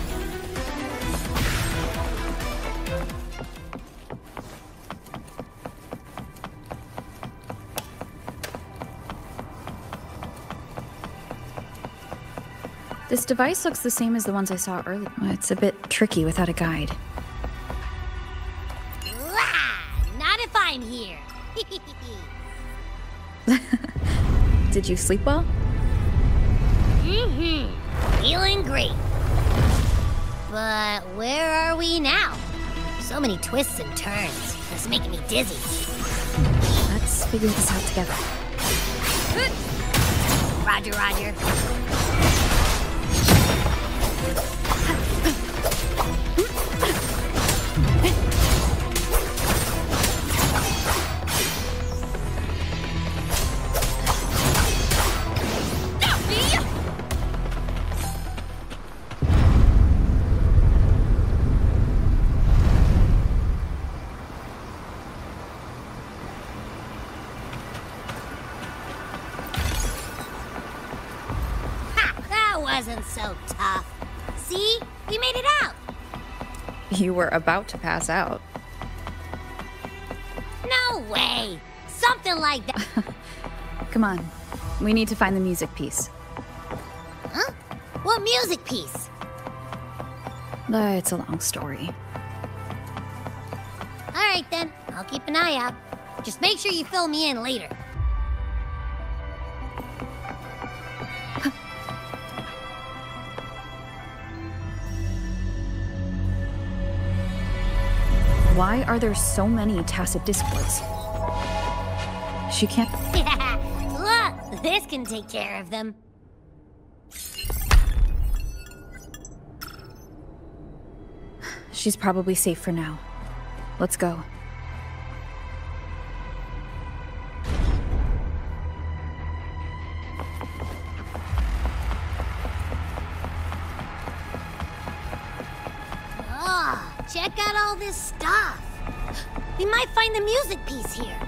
This device looks the same as the ones I saw earlier. It's a bit tricky without a guide. Not if I'm here. Did you sleep well? Feeling great. But where are we now? So many twists and turns. It's making me dizzy. Let's figure this out together. Roger, roger. Wasn't so tough. See? We made it out. You were about to pass out. No way. Something like that. Come on. We need to find the music piece. Huh? What music piece? It's a long story. All right then. I'll keep an eye out. Just make sure you fill me in later. Why are there so many tacit discords? She can't... Look! This can take care of them. She's probably safe for now. Let's go. Check out all this stuff. We might find the music piece here.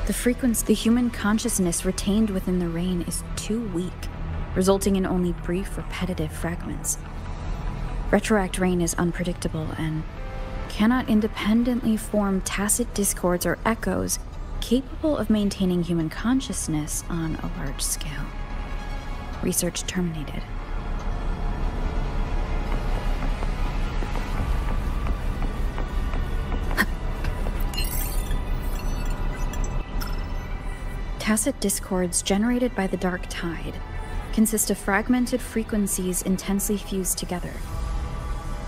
The frequency the human consciousness retained within the rain is too weak, resulting in only brief, repetitive fragments. Retroact rain is unpredictable and cannot independently form tacit discords or echoes capable of maintaining human consciousness on a large scale. Research terminated. Tacit discords generated by the dark tide consist of fragmented frequencies intensely fused together.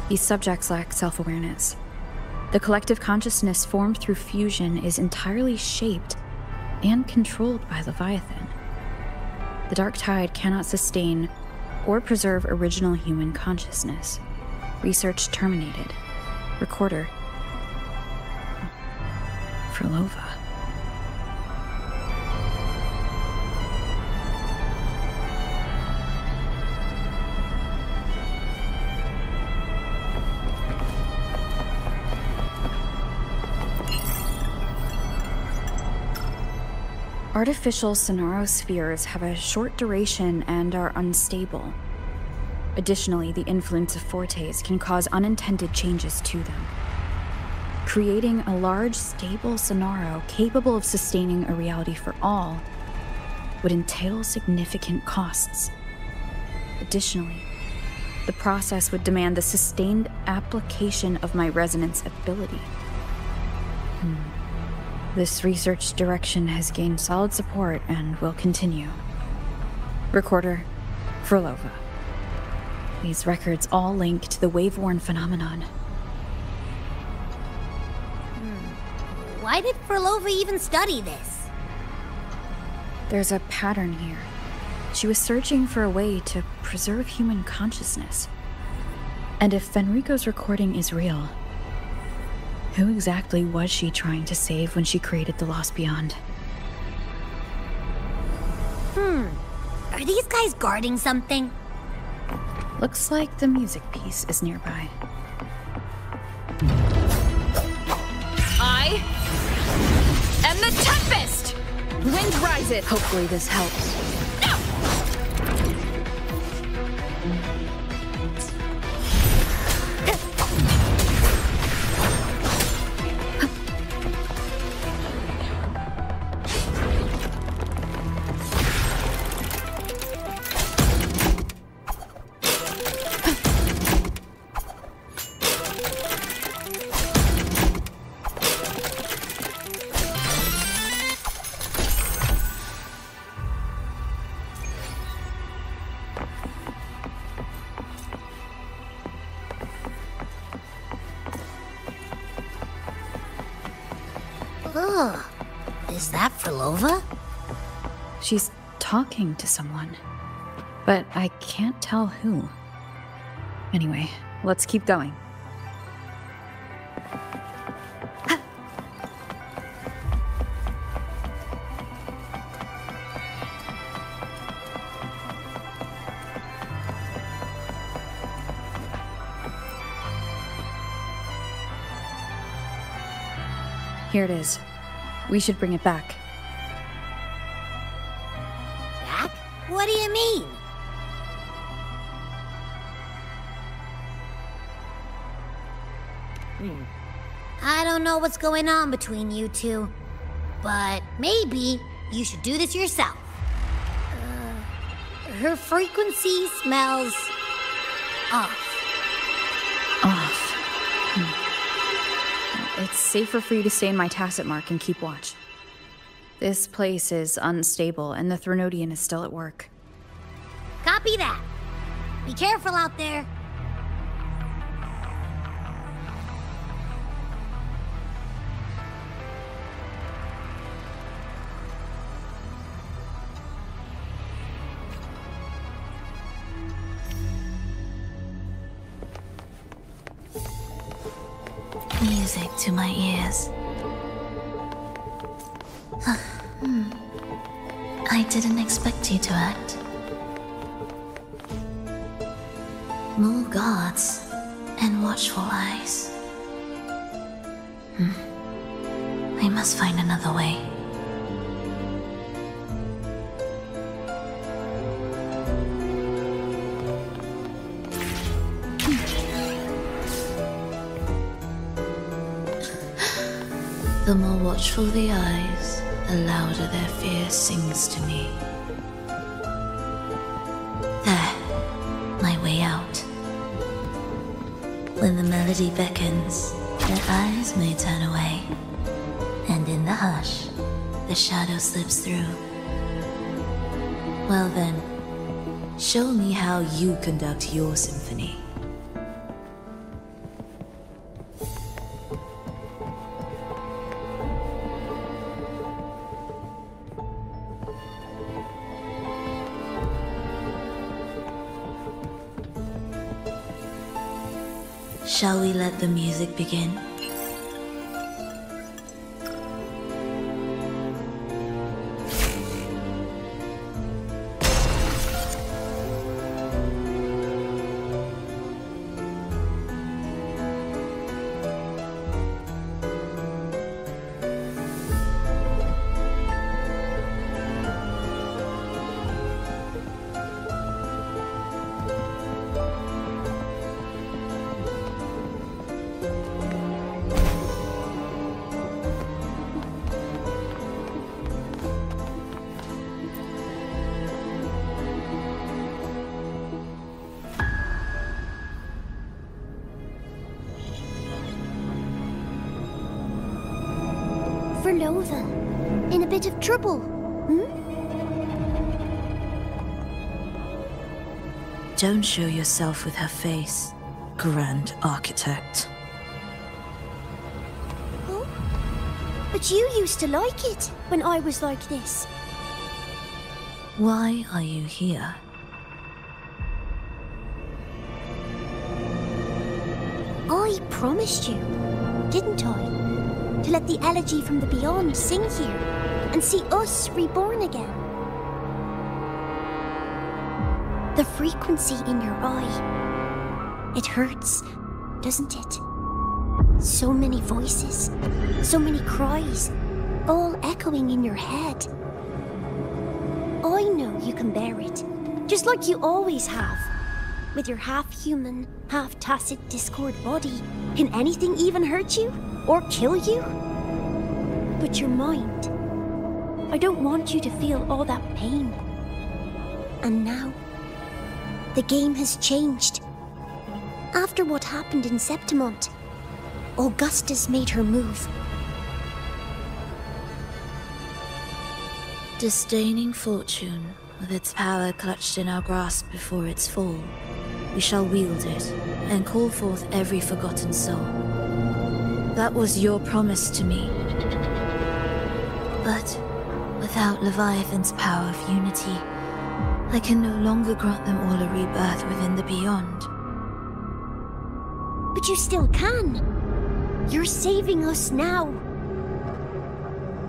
These subjects lack self-awareness. The collective consciousness formed through fusion is entirely shaped and controlled by Leviathan. The dark tide cannot sustain or preserve original human consciousness. Research terminated. Recorder. Phrolova. Artificial sonarospheres have a short duration and are unstable. Additionally, the influence of fortes can cause unintended changes to them. Creating a large, stable sonaro capable of sustaining a reality for all would entail significant costs. Additionally, the process would demand the sustained application of my resonance ability. This research direction has gained solid support and will continue. Recorder, Phrolova. These records all link to the wave-worn phenomenon. Why did Phrolova even study this? There's a pattern here. She was searching for a way to preserve human consciousness. And if Fenrico's recording is real, who exactly was she trying to save when she created the Lost Beyond? Are these guys guarding something? Looks like the music piece is nearby. I am the Tempest! Wind rises! Hopefully this helps. Ugh. Is that Phrolova? She's talking to someone, but I can't tell who. Anyway, let's keep going. Here it is. We should bring it back. Back? What do you mean? I don't know what's going on between you two, but maybe you should do this yourself. Her frequency smells off. It's safer for you to stay in my tacit mark and keep watch. This place is unstable, and the Threnodian is still at work. Copy that. Be careful out there. Music to my ears. I didn't expect you to act. More guards and watchful eyes. I must find another way. The more watchful the eyes, the louder their fear sings to me. There, my way out. When the melody beckons, their eyes may turn away, and in the hush, the shadow slips through. Well then, show me how you conduct your symphony. Shall we let the music begin? Phrolova, in a bit of trouble, Don't show yourself with her face, Grand Architect. Oh? But you used to like it when I was like this. Why are you here? I promised you, didn't I? To let the elegy from the beyond sing here and see us reborn again. The frequency in your eye, it hurts, doesn't it? So many voices, so many cries, all echoing in your head. I know you can bear it, just like you always have. With your half-human, half-tacit Discord body, can anything even hurt you? Or kill you? But your mind, I don't want you to feel all that pain. And now, the game has changed. After what happened in Septimont, Augustus made her move. Disdaining fortune, with its power clutched in our grasp before its fall, we shall wield it and call forth every forgotten soul. That was your promise to me. But without Leviathan's power of unity, I can no longer grant them all a rebirth within the beyond. But you still can. You're saving us now.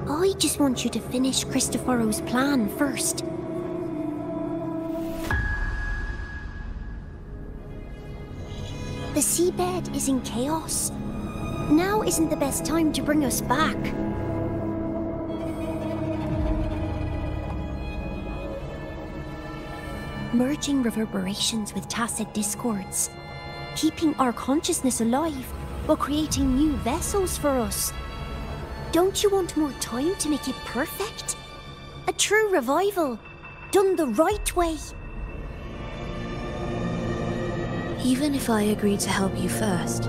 I just want you to finish Cristoforo's plan first. The seabed is in chaos. Now isn't the best time to bring us back. Merging reverberations with tacit discords. Keeping our consciousness alive while creating new vessels for us. Don't you want more time to make it perfect? A true revival, done the right way. Even if I agreed to help you first,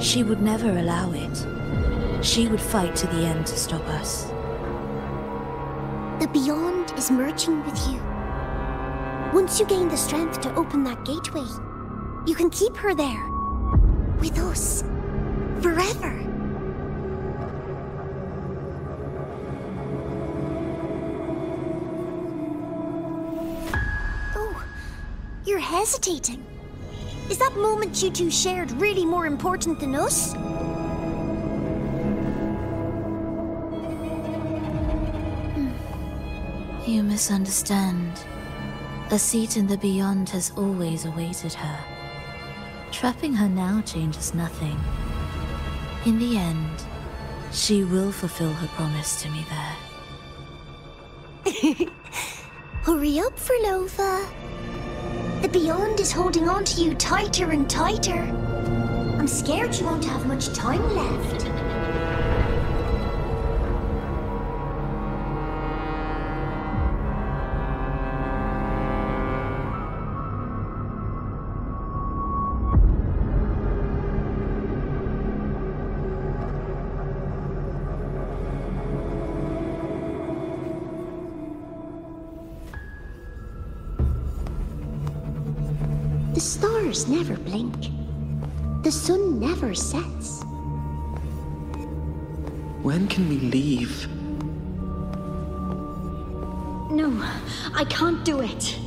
she would never allow it. She would fight to the end to stop us. The Beyond is merging with you. Once you gain the strength to open that gateway, you can keep her there. With us. Forever. Oh, you're hesitating. Is that moment you two shared really more important than us? You misunderstand. A seat in the Beyond has always awaited her. Trapping her now changes nothing. In the end, she will fulfill her promise to me there. Hurry up, Phrolova. The Beyond is holding on to you tighter and tighter. I'm scared you won't have much time left. The stars never blink. The sun never sets. When can we leave? No, I can't do it.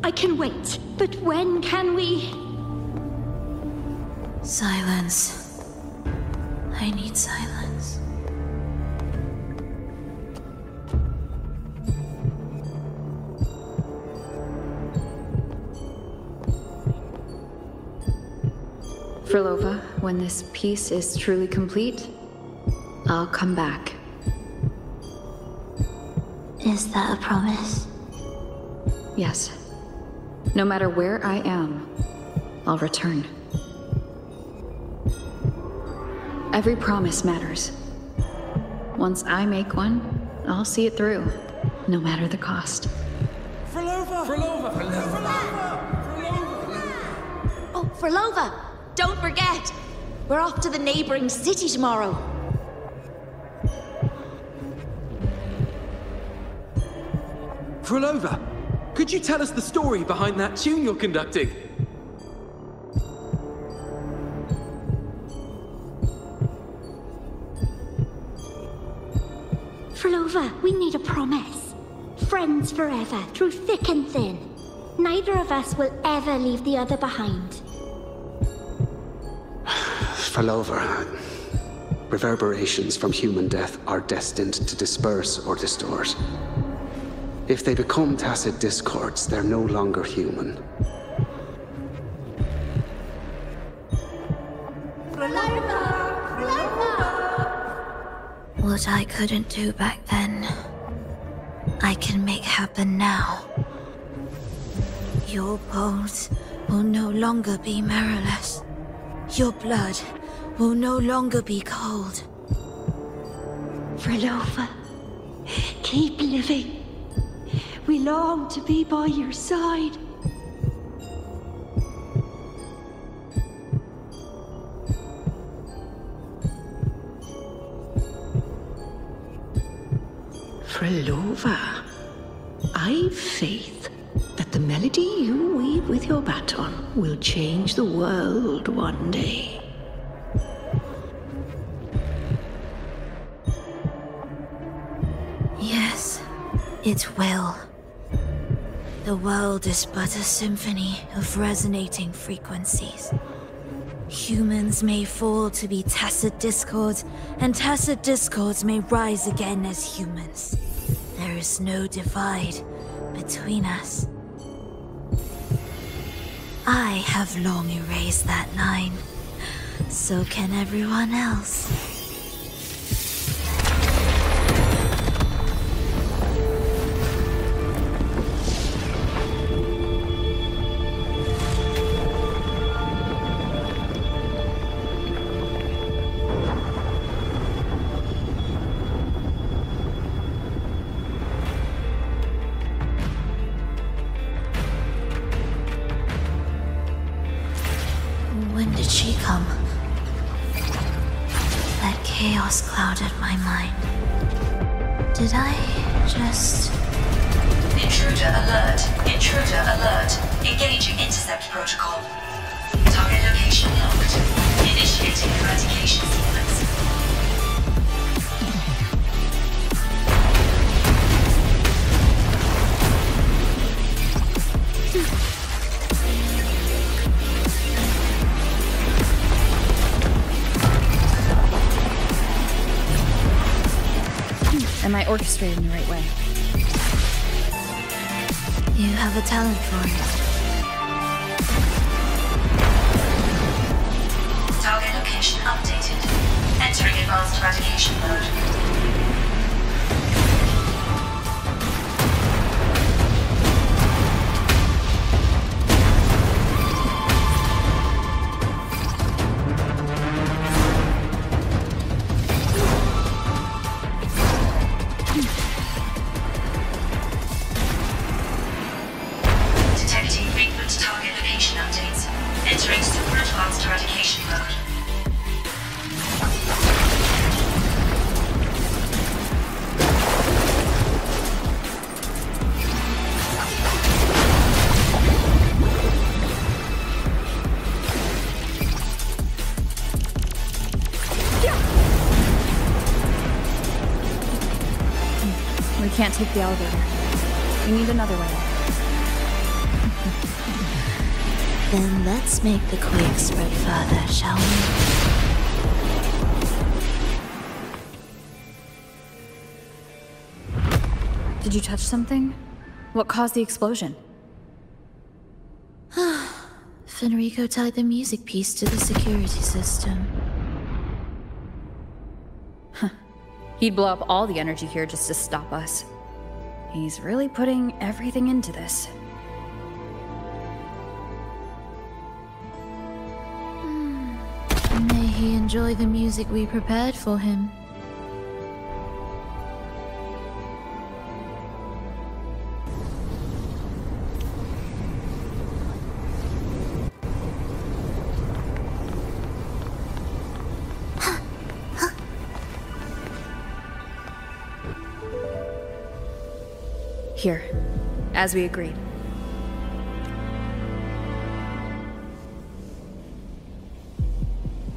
I can wait, but when can we? Silence. I need silence. Phrolova, when this piece is truly complete, I'll come back. Is that a promise? Yes. No matter where I am, I'll return. Every promise matters. Once I make one, I'll see it through, no matter the cost. Phrolova! Phrolova! Oh, Phrolova! Don't forget! We're off to the neighboring city tomorrow. Phrolova, could you tell us the story behind that tune you're conducting? Phrolova, we need a promise. Friends forever, through thick and thin. Neither of us will ever leave the other behind. Phrolova, reverberations from human death are destined to disperse or distort. If they become tacit discords, they're no longer human. What I couldn't do back then, I can make happen now. Your bones will no longer be marrowless. Your blood will no longer be cold. Phrolova, keep living. We long to be by your side. Phrolova, I've faith that the melody you weave with your baton will change the world one day. It will. The world is but a symphony of resonating frequencies. Humans may fall to be tacit discords, and tacit discords may rise again as humans. There is no divide between us. I have long erased that line. So can everyone else. When did she come? That chaos clouded my mind. Did I just... Intruder alert. Intruder alert. Engaging intercept protocol. Target location locked. Initiating eradication sequence. Am I orchestrating the right way? You have a talent for it. Target location updated. Entering advanced eradication mode. We can't take the elevator. We need another way. Then let's make the quake spread further, shall we? Did you touch something? What caused the explosion? Fenrico tied the music piece to the security system. He'd blow up all the energy here just to stop us. He's really putting everything into this. May he enjoy the music we prepared for him. Here, as we agreed.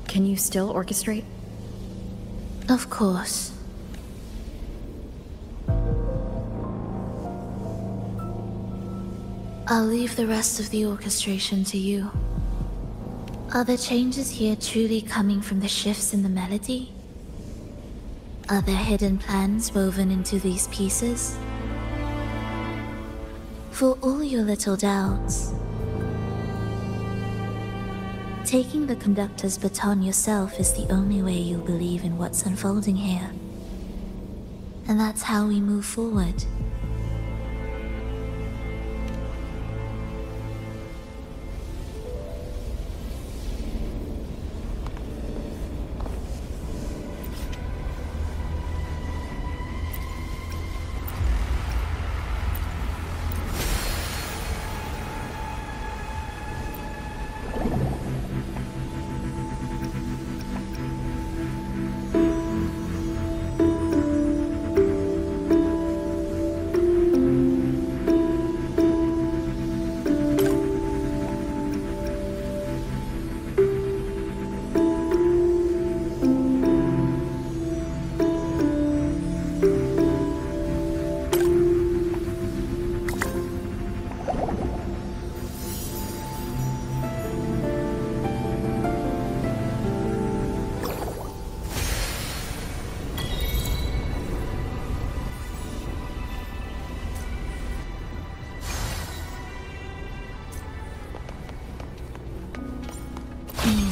Can you still orchestrate? Of course. I'll leave the rest of the orchestration to you. Are the changes here truly coming from the shifts in the melody? Are there hidden plans woven into these pieces? For all your little doubts, taking the conductor's baton yourself is the only way you'll believe in what's unfolding here. And that's how we move forward.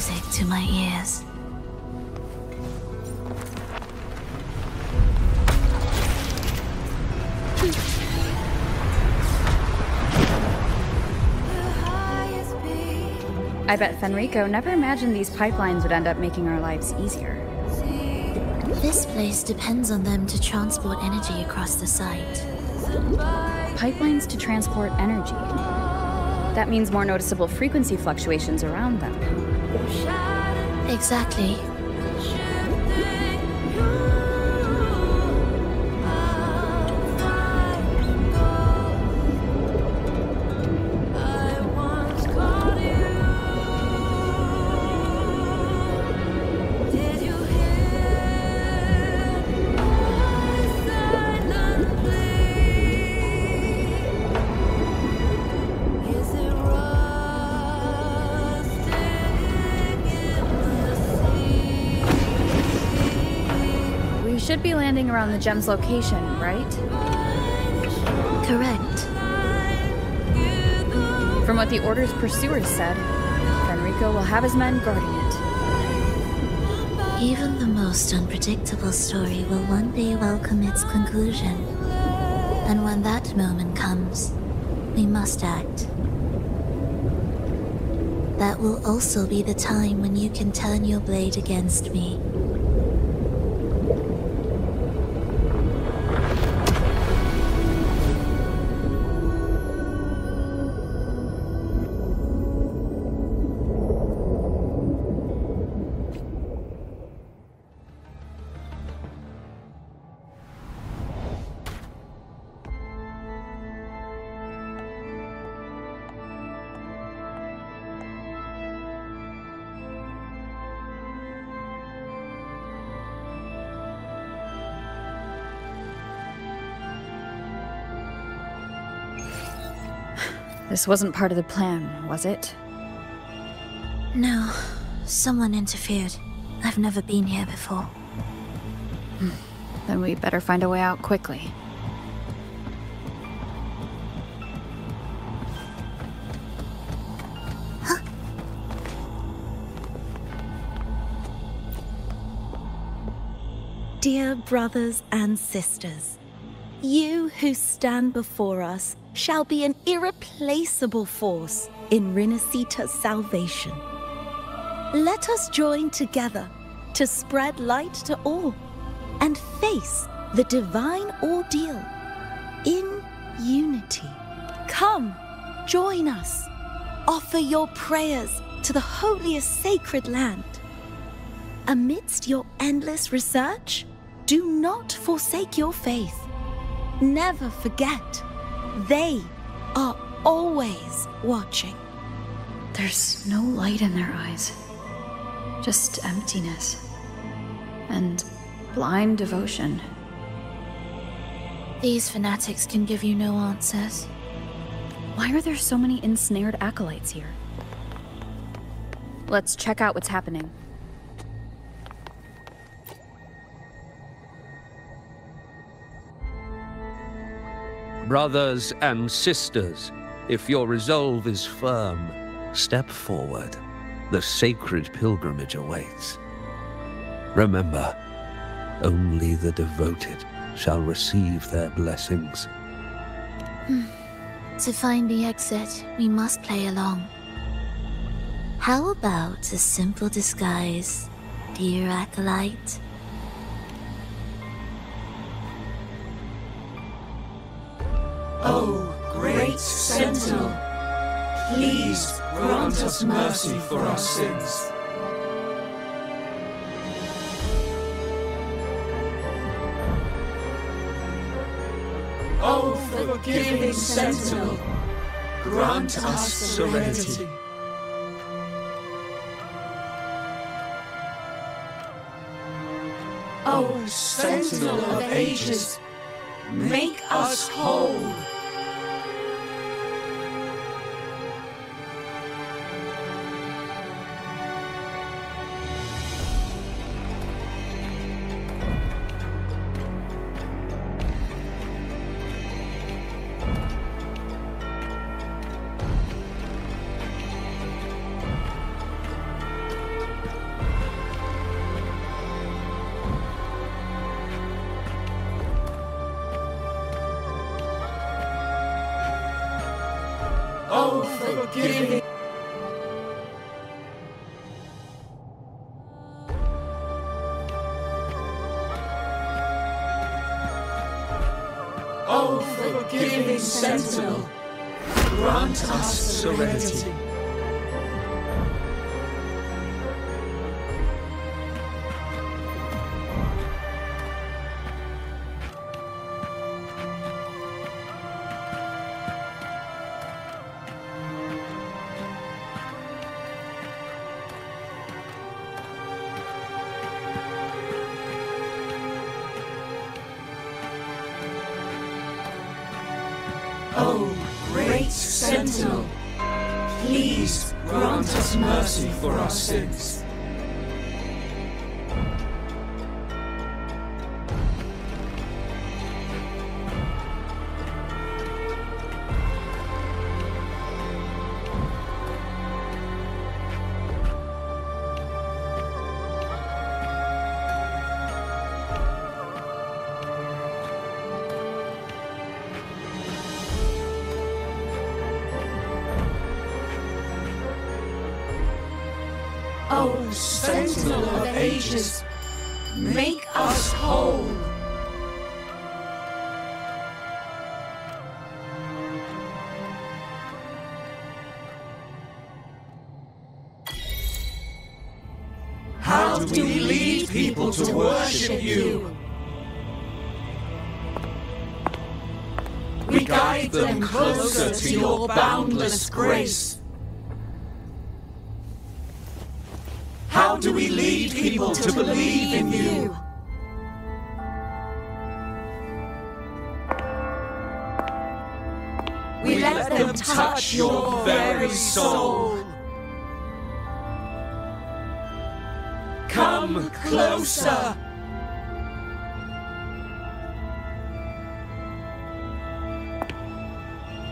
music to my ears. I bet Fenrico never imagined these pipelines would end up making our lives easier. This place depends on them to transport energy across the site. Pipelines to transport energy. That means more noticeable frequency fluctuations around them. Exactly. Should be landing around the gem's location, right? Correct. From what the Order's pursuers said, Fenrico will have his men guarding it. Even the most unpredictable story will one day welcome its conclusion. And when that moment comes, we must act. That will also be the time when you can turn your blade against me. This wasn't part of the plan, was it? No. Someone interfered. I've never been here before. Then we better find a way out quickly. Dear brothers and sisters, you who stand before us shall be an irreplaceable force in Rinasita's salvation. Let us join together to spread light to all and face the divine ordeal in unity. Come, join us. Offer your prayers to the holiest sacred land. Amidst your endless research, do not forsake your faith. Never forget, they are always watching. There's no light in their eyes. Just emptiness. And blind devotion. These fanatics can give you no answers. Why are there so many ensnared acolytes here? Let's check out what's happening. Brothers and sisters, if your resolve is firm, step forward. The sacred pilgrimage awaits. Remember, only the devoted shall receive their blessings. To find the exit, we must play along. How about a simple disguise, dear acolyte? O great Sentinel, please grant us mercy for our sins. O forgiving Sentinel, grant us serenity. O Sentinel of ages, make us whole. forgiving. Oh, forgiving Sentinel, grant us serenity. Oh, great Sentinel, please grant us mercy for our sins. O Sentinel of Ages, make us whole. How do we lead people to worship you? We guide them closer to your boundless grace. How do we lead people to believe in you? We let them touch your very soul. Come closer.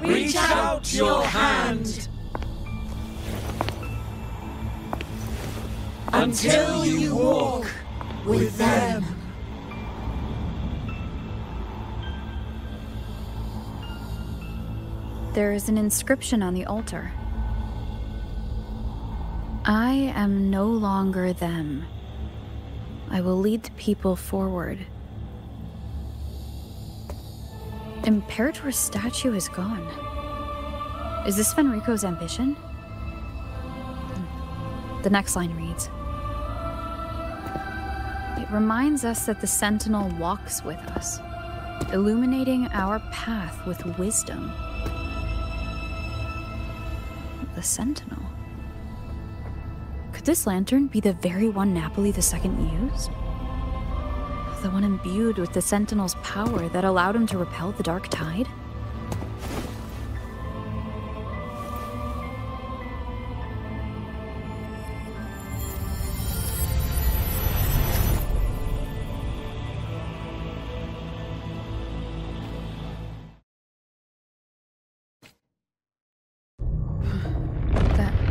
Reach out your hand. Until you walk with them. There is an inscription on the altar. I am no longer them. I will lead the people forward. Imperator's statue is gone. Is this Fenrico's ambition? The next line reads, it reminds us that the Sentinel walks with us, illuminating our path with wisdom. The Sentinel? Could this lantern be the very one Napoli II used? The one imbued with the Sentinel's power that allowed him to repel the Dark Tide?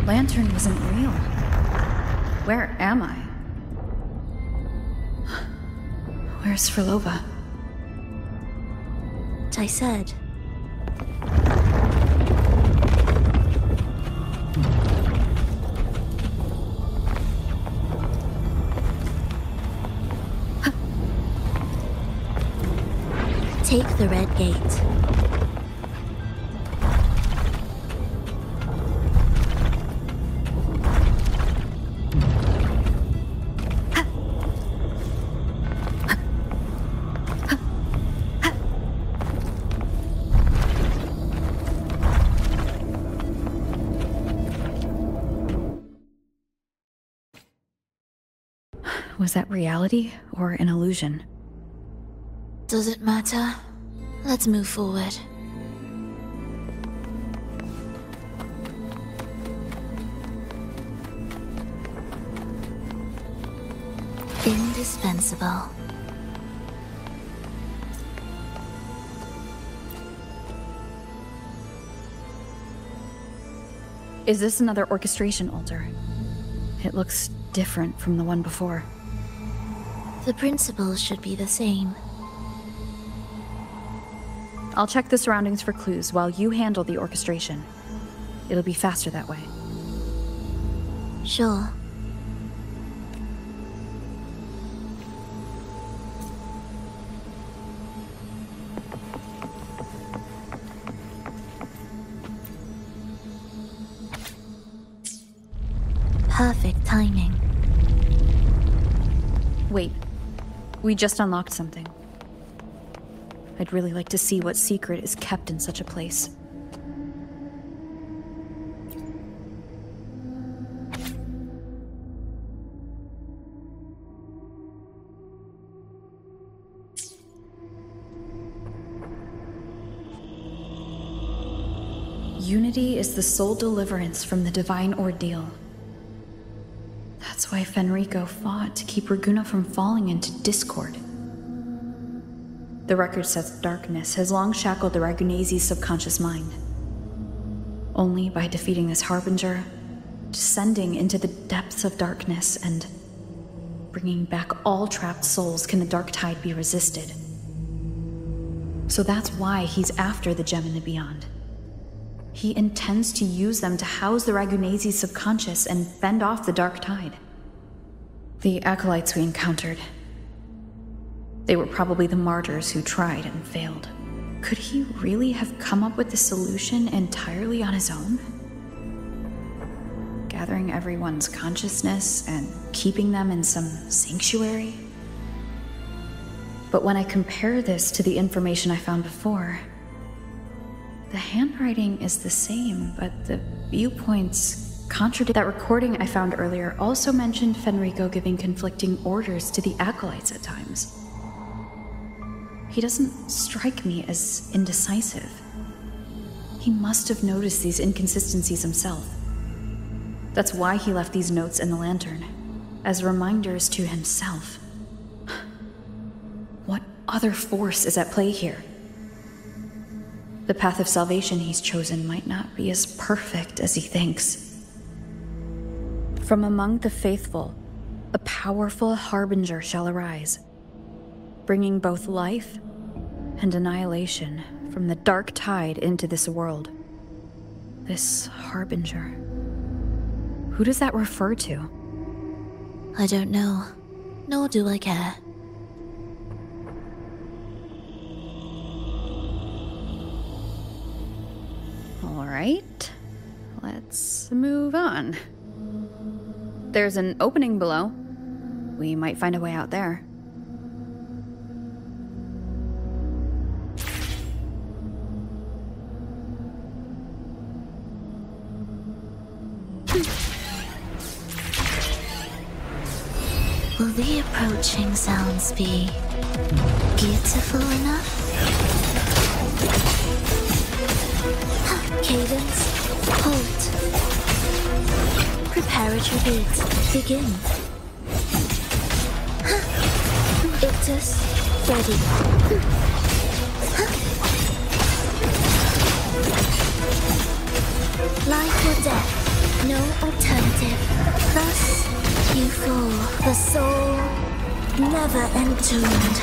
Lantern wasn't real. Where am I? Where's Phrolova? I said. Take the red gate. Was that reality or an illusion? Does it matter? Let's move forward. Indispensable. Is this another orchestration altar? It looks different from the one before. The principles should be the same. I'll check the surroundings for clues while you handle the orchestration. It'll be faster that way. Sure. Perfect timing. Wait. We just unlocked something. I'd really like to see what secret is kept in such a place. Unity is the sole deliverance from the divine ordeal. That's why Fenrico fought to keep Raguna from falling into discord. The record says darkness has long shackled the Ragunese's subconscious mind. Only by defeating this harbinger, descending into the depths of darkness, and bringing back all trapped souls can the dark tide be resisted. So that's why he's after the gem in the beyond. He intends to use them to house the Ragunese's subconscious and fend off the dark tide. The acolytes we encountered, they were probably the martyrs who tried and failed. Could he really have come up with the solution entirely on his own? Gathering everyone's consciousness and keeping them in some sanctuary? But when I compare this to the information I found before, the handwriting is the same, but the viewpoints contradict. That recording I found earlier also mentioned Fenrico giving conflicting orders to the acolytes at times. He doesn't strike me as indecisive. He must have noticed these inconsistencies himself. That's why he left these notes in the lantern, as reminders to himself. What other force is at play here? The path of salvation he's chosen might not be as perfect as he thinks. From among the faithful, a powerful harbinger shall arise, bringing both life and annihilation from the dark tide into this world. This harbinger. Who does that refer to? I don't know, nor do I care. Alright, let's move on. There's an opening below. We might find a way out there. Will the approaching sounds be beautiful enough? Cadence, halt. Preparatory beat, begin. Ictus, ready. Life or death, no alternative. Thus you fall, the soul never entombed.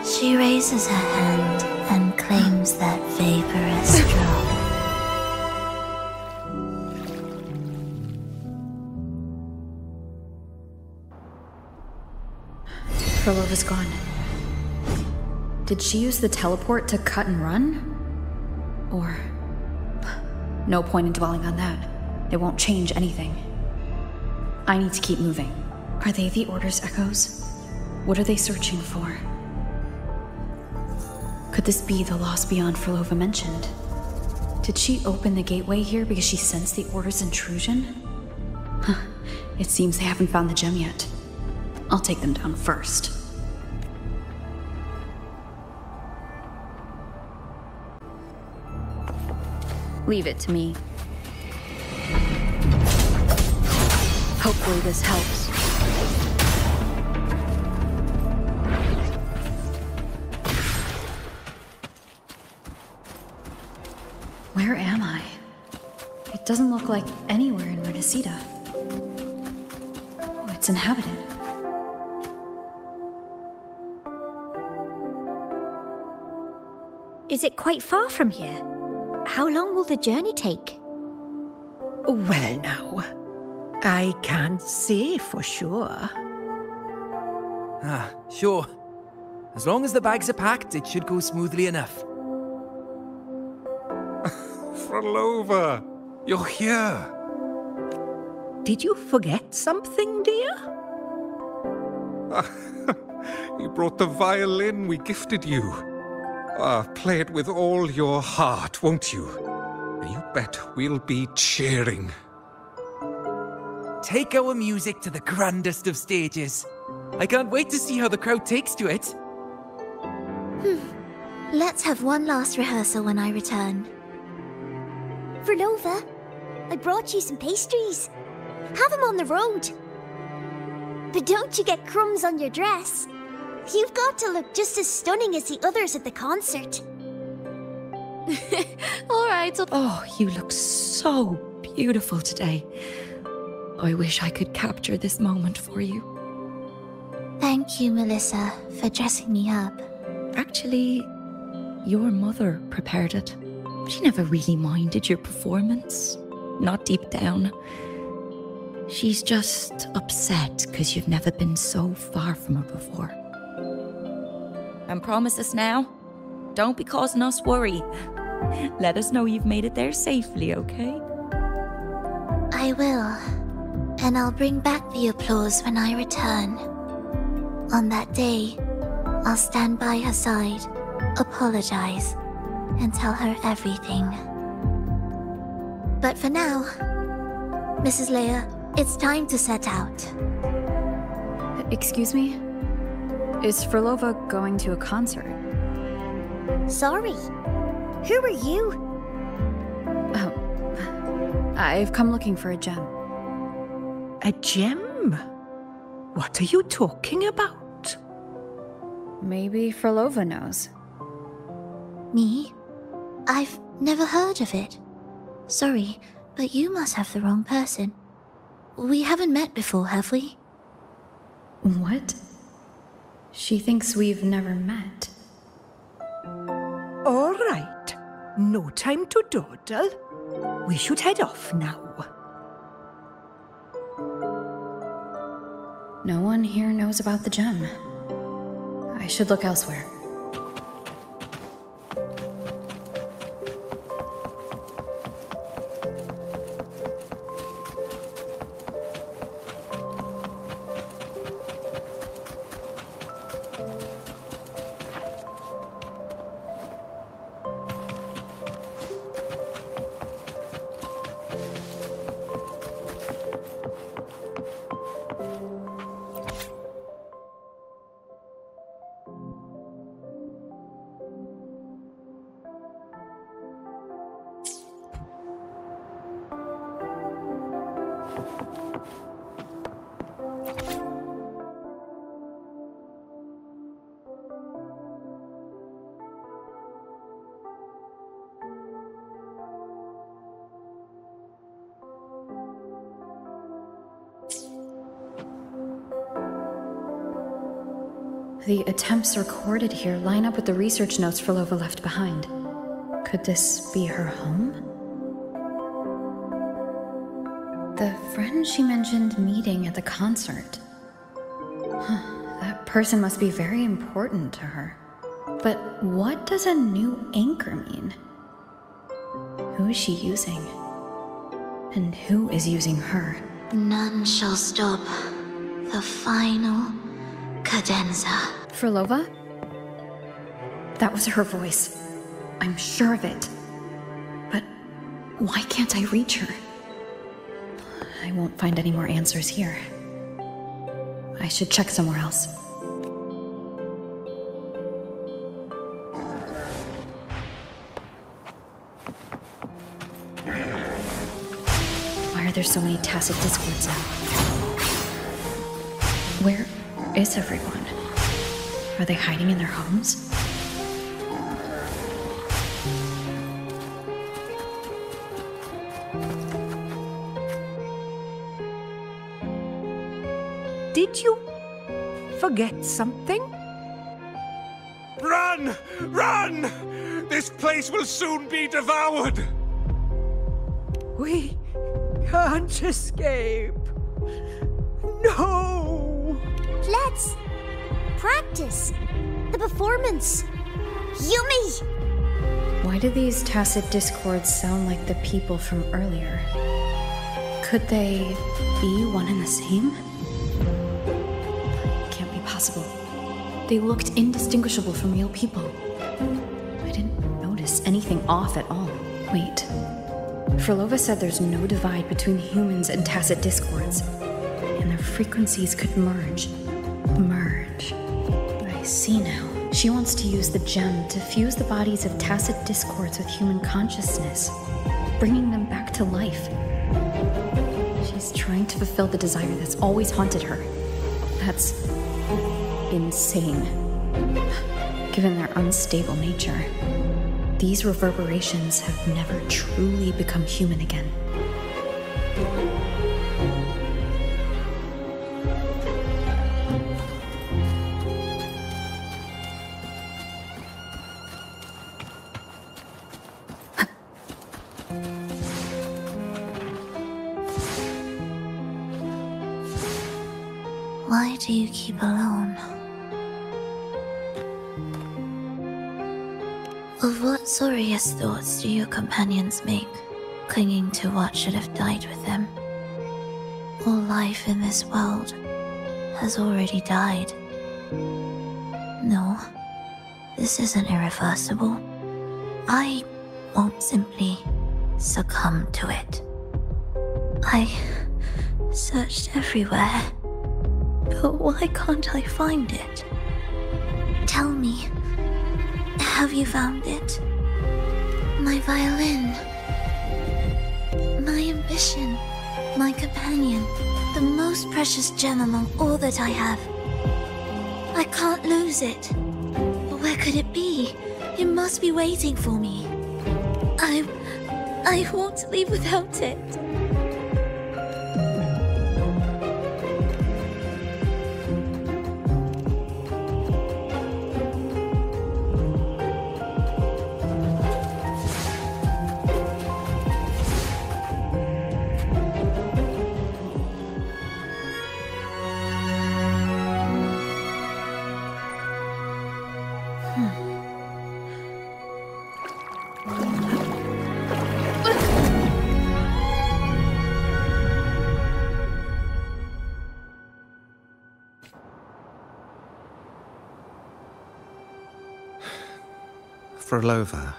She raises her hand and claims that vaporous drop. Phrolova's gone. Did she use the teleport to cut and run? Or... no point in dwelling on that. It won't change anything. I need to keep moving. Are they the Order's echoes? What are they searching for? Could this be the lost beyond Phrolova mentioned? Did she open the gateway here because she sensed the Order's intrusion? Huh. It seems they haven't found the gem yet. I'll take them down first. Leave it to me. Hopefully this helps. Where am I? It doesn't look like anywhere in Renacita. Oh, it's inhabited. Is it quite far from here? How long will the journey take? Well now, I can't say for sure. Sure. As long as the bags are packed, it should go smoothly enough. Phrolova, you're here. Did you forget something, dear? You brought the violin we gifted you. Play it with all your heart, won't you? You bet we'll be cheering. Take our music to the grandest of stages. I can't wait to see how the crowd takes to it. Let's have one last rehearsal when I return. Phrolova, I brought you some pastries. Have them on the road. But don't you get crumbs on your dress. You've got to look just as stunning as the others at the concert. Alright. Oh, you look so beautiful today. I wish I could capture this moment for you. Thank you, Melissa, for dressing me up. Actually, your mother prepared it. She never really minded your performance. Not deep down. She's just upset because you've never been so far from her before. And promise us now, don't be causing us worry. Let us know you've made it there safely, okay? I will. And I'll bring back the applause when I return. On that day, I'll stand by her side, apologize, and tell her everything. But for now, Mrs. Leia, it's time to set out. Excuse me? Is Phrolova going to a concert? Sorry. Who are you? Oh, I've come looking for a gem. A gem? What are you talking about? Maybe Phrolova knows. Me? I've never heard of it. Sorry, but you must have the wrong person. We haven't met before, have we? What? She thinks we've never met. All right. No time to dawdle. We should head off now. No one here knows about the gem. I should look elsewhere. The attempts recorded here line up with the research notes Phrolova left behind. Could this be her home? The friend she mentioned meeting at the concert. That person must be very important to her. But what does a new anchor mean? Who is she using? And who is using her? None shall stop the final cadenza. Phrolova? That was her voice. I'm sure of it. But why can't I reach her? I won't find any more answers here. I should check somewhere else. Why are there so many tacit discords now? Where is everyone? Are they hiding in their homes? Did you forget something? Run! Run! This place will soon be devoured! We can't escape. No! Let's practice the performance. Yummy! Why do these tacit discords sound like the people from earlier? Could they be one and the same? Can't be possible. They looked indistinguishable from real people. I didn't notice anything off at all. Wait. Phrolova said there's no divide between humans and tacit discords, and their frequencies could merge. Merge. I see now. She wants to use the gem to fuse the bodies of tacit discords with human consciousness, bringing them back to life. She's trying to fulfill the desire that's always haunted her. That's insane. Given their unstable nature, these reverberations have never truly become human again. Why do you keep alone? Of what sorriest thoughts do your companions make, clinging to what should have died with them? All life in this world has already died. No, this isn't irreversible. I won't simply succumb to it. I searched everywhere, but why can't I find it? Tell me, have you found it? My violin, my ambition, my companion, the most precious gem among all that I have. I can't lose it. Where could it be? It must be waiting for me. I won't leave without it. Phrolova,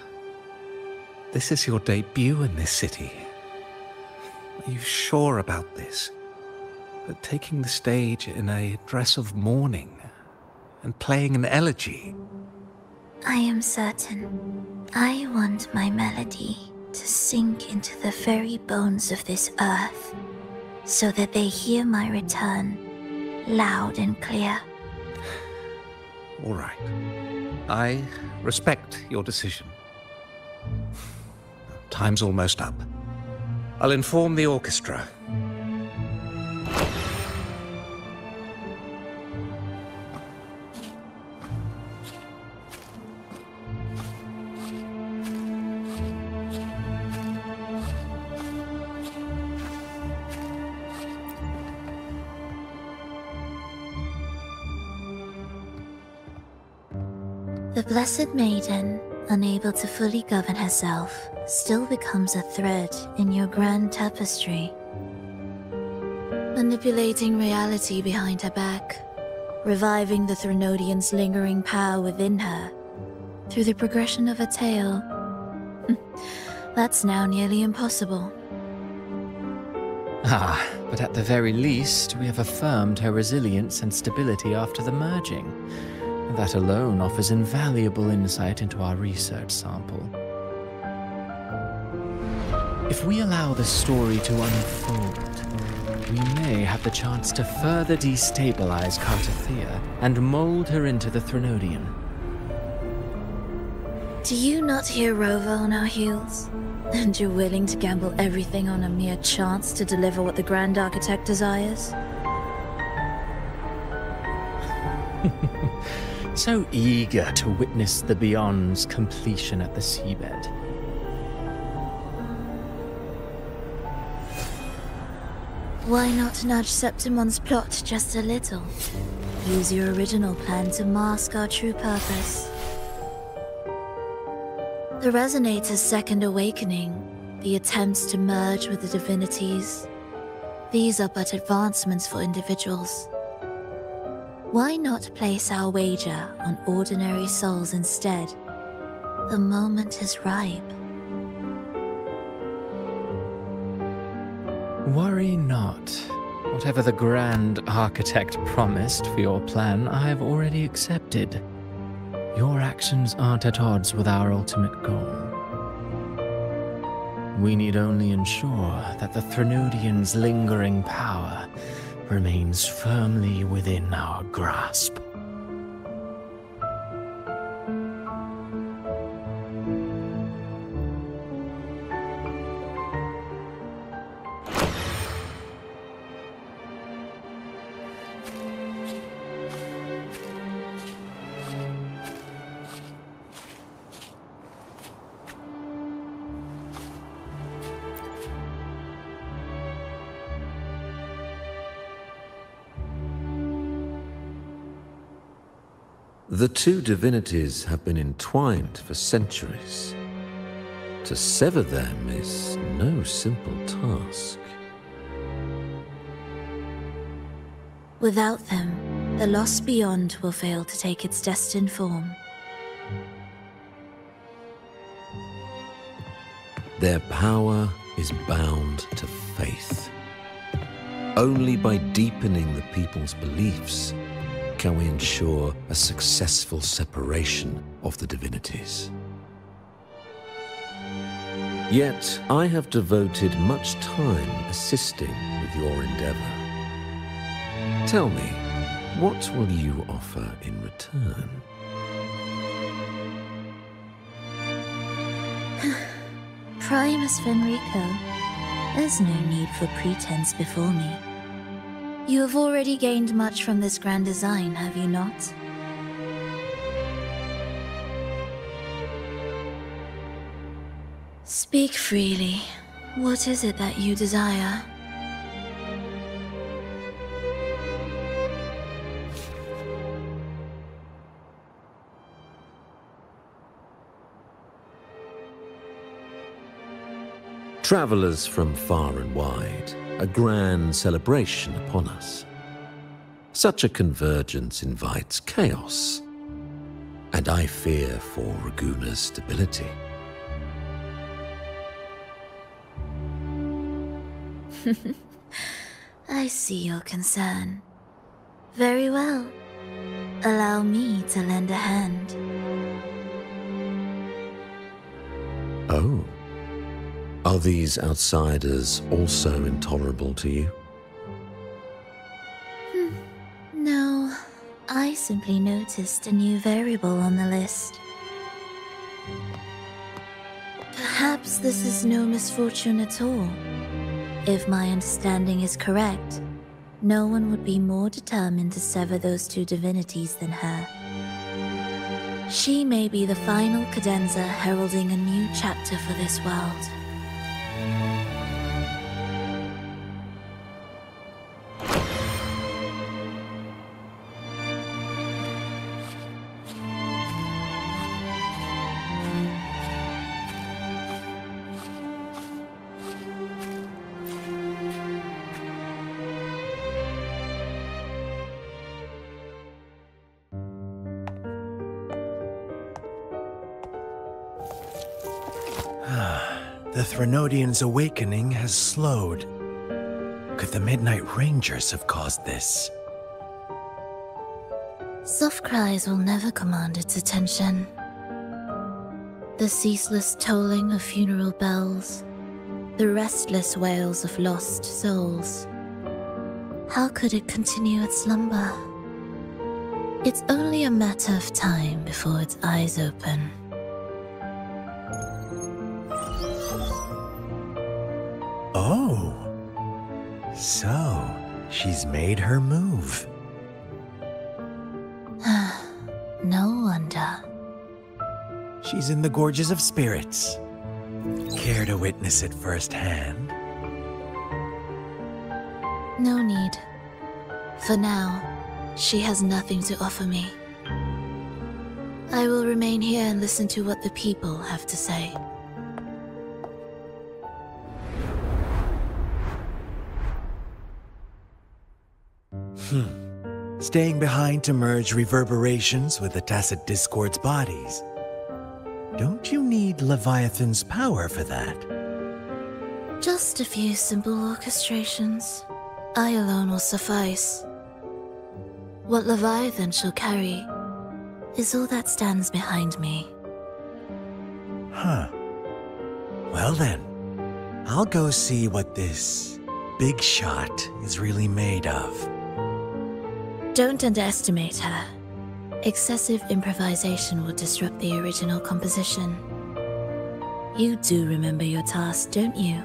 this is your debut in this city. Are you sure about this? But taking the stage in a dress of mourning and playing an elegy? I am certain. I want my melody to sink into the very bones of this earth, so that they hear my return loud and clear. All right. I respect your decision. Time's almost up. I'll inform the orchestra. The Blessed Maiden, unable to fully govern herself, still becomes a thread in your grand tapestry. Manipulating reality behind her back, reviving the Threnodian's lingering power within her, through the progression of a tale. That's now nearly impossible. Ah, but at the very least, we have affirmed her resilience and stability after the merging. That alone offers invaluable insight into our research sample. If we allow the story to unfold, we may have the chance to further destabilize Cartathea and mold her into the Threnodian. Do you not hear Rover on our heels? And you're willing to gamble everything on a mere chance to deliver what the Grand Architect desires? So eager to witness the Beyond's completion at the seabed. Why not nudge Septimon's plot just a little? Use your original plan to mask our true purpose. The Resonator's second awakening, the attempts to merge with the divinities, these are but advancements for individuals. Why not place our wager on ordinary souls instead? The moment is ripe. Worry not. Whatever the Grand Architect promised for your plan, I have already accepted. Your actions aren't at odds with our ultimate goal. We need only ensure that the Threnodian's lingering power remains firmly within our grasp. The two divinities have been entwined for centuries. To sever them is no simple task. Without them, the lost beyond will fail to take its destined form. Their power is bound to faith. Only by deepening the people's beliefs can we ensure a successful separation of the divinities. Yet, I have devoted much time assisting with your endeavor. Tell me, what will you offer in return? Primus Fenrico, there's no need for pretense before me. You have already gained much from this grand design, have you not? Speak freely. What is it that you desire? Travelers from far and wide, a grand celebration upon us. Such a convergence invites chaos, and I fear for Raguna's stability. I see your concern. Very well. Allow me to lend a hand. Oh. Are these outsiders also intolerable to you? No, I simply noticed a new variable on the list. Perhaps this is no misfortune at all. If my understanding is correct, no one would be more determined to sever those two divinities than her. She may be the final cadenza heralding a new chapter for this world. The Threnodian's awakening has slowed. Could the Midnight Rangers have caused this? Soft cries will never command its attention. The ceaseless tolling of funeral bells, the restless wails of lost souls. How could it continue its slumber? It's only a matter of time before its eyes open. Oh. So, she's made her move. No wonder. She's in the Gorges of Spirits. Care to witness it firsthand? No need. For now, she has nothing to offer me. I will remain here and listen to what the people have to say. Staying behind to merge reverberations with the Tacit Discord's bodies. Don't you need Leviathan's power for that? Just a few simple orchestrations. I alone will suffice. What Leviathan shall carry is all that stands behind me. Huh. Well then, I'll go see what this big shot is really made of. Don't underestimate her. Excessive improvisation will disrupt the original composition. You do remember your task, don't you?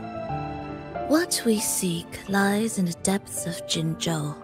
What we seek lies in the depths of Jinzhou.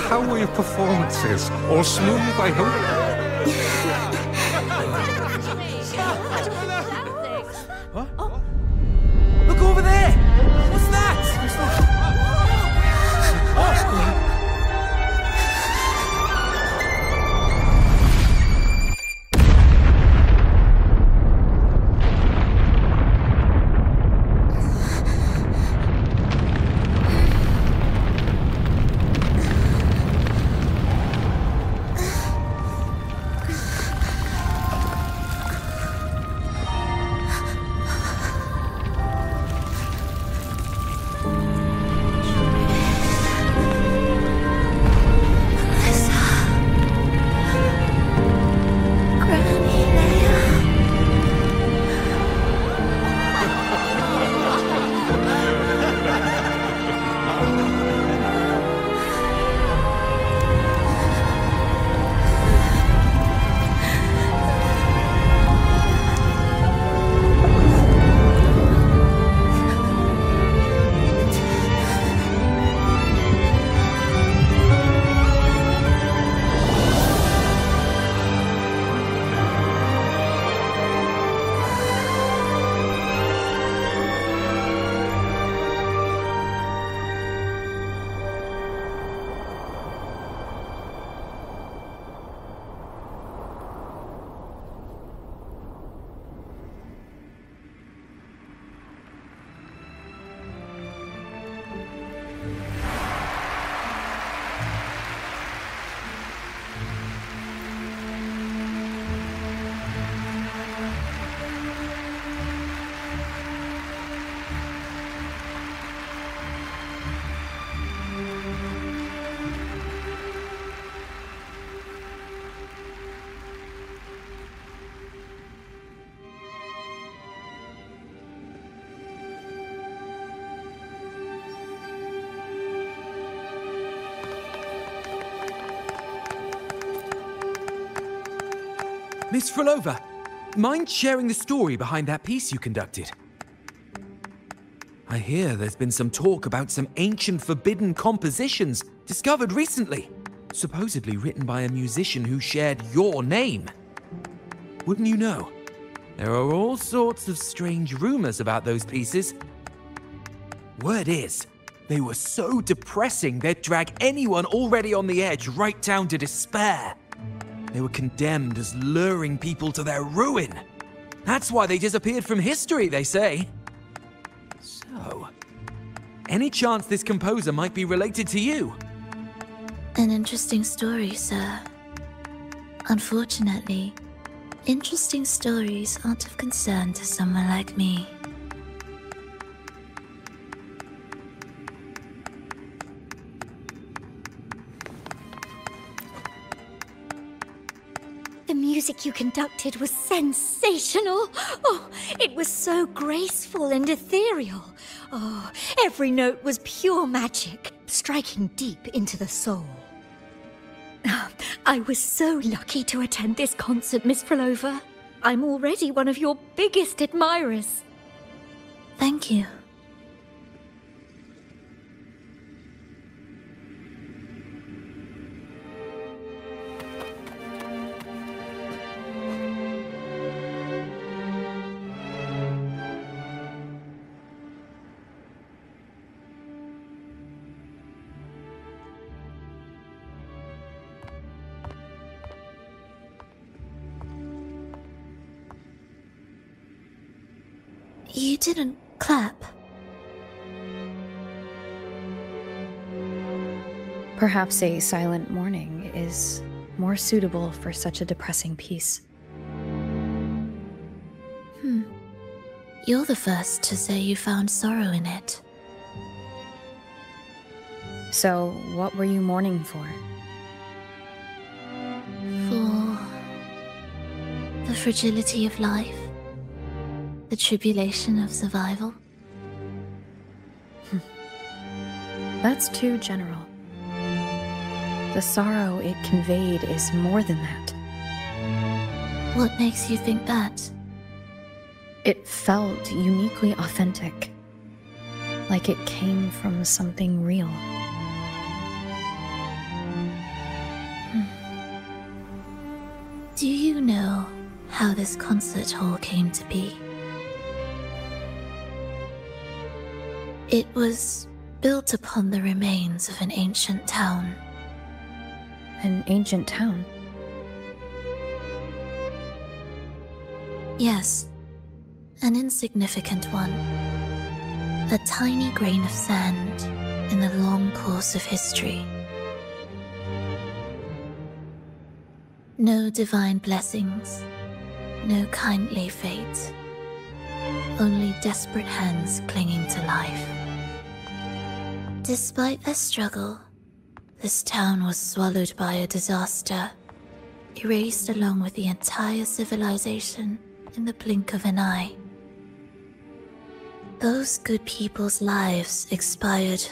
How were your performances? All smooth, I hope? Look over there! What's that? Miss Phrolova, mind sharing the story behind that piece you conducted? I hear there's been some talk about some ancient forbidden compositions discovered recently, supposedly written by a musician who shared your name. Wouldn't you know? There are all sorts of strange rumors about those pieces. Word is, they were so depressing they'd drag anyone already on the edge right down to despair. They were condemned as luring people to their ruin. That's why they disappeared from history, they say. So, any chance this composer might be related to you? An interesting story, sir. Unfortunately, interesting stories aren't of concern to someone like me. The music you conducted was sensational. Oh, it was so graceful and ethereal. Oh, every note was pure magic, striking deep into the soul. I was so lucky to attend this concert, Miss Phrolova. I'm already one of your biggest admirers. Thank you. You didn't clap. Perhaps a silent mourning is more suitable for such a depressing piece. You're the first to say you found sorrow in it. So, what were you mourning for? For the fragility of life. The tribulation of survival? That's too general. The sorrow it conveyed is more than that. What makes you think that? It felt uniquely authentic. Like it came from something real. Do you know how this concert hall came to be? It was built upon the remains of an ancient town. An ancient town? Yes, an insignificant one. A tiny grain of sand in the long course of history. No divine blessings, no kindly fate. Only desperate hands clinging to life. Despite their struggle, this town was swallowed by a disaster, erased along with the entire civilization in the blink of an eye. Those good people's lives expired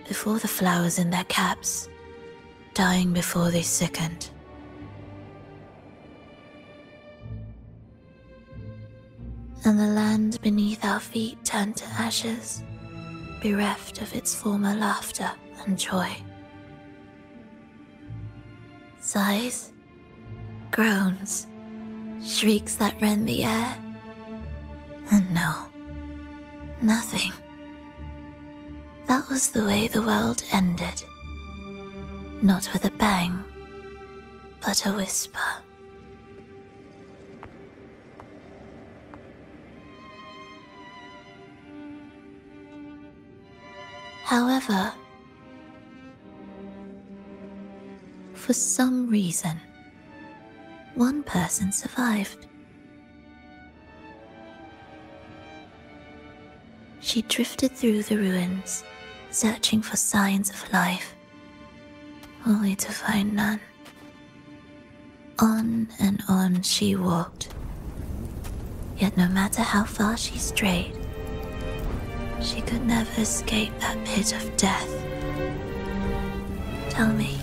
before the flowers in their caps, dying before they sickened. And the land beneath our feet turned to ashes, bereft of its former laughter and joy. Sighs, groans, shrieks that rend the air. And no, nothing. That was the way the world ended. Not with a bang, but a whisper. However, for some reason, one person survived. She drifted through the ruins, searching for signs of life, only to find none. On and on she walked, yet no matter how far she strayed, she could never escape that pit of death. Tell me,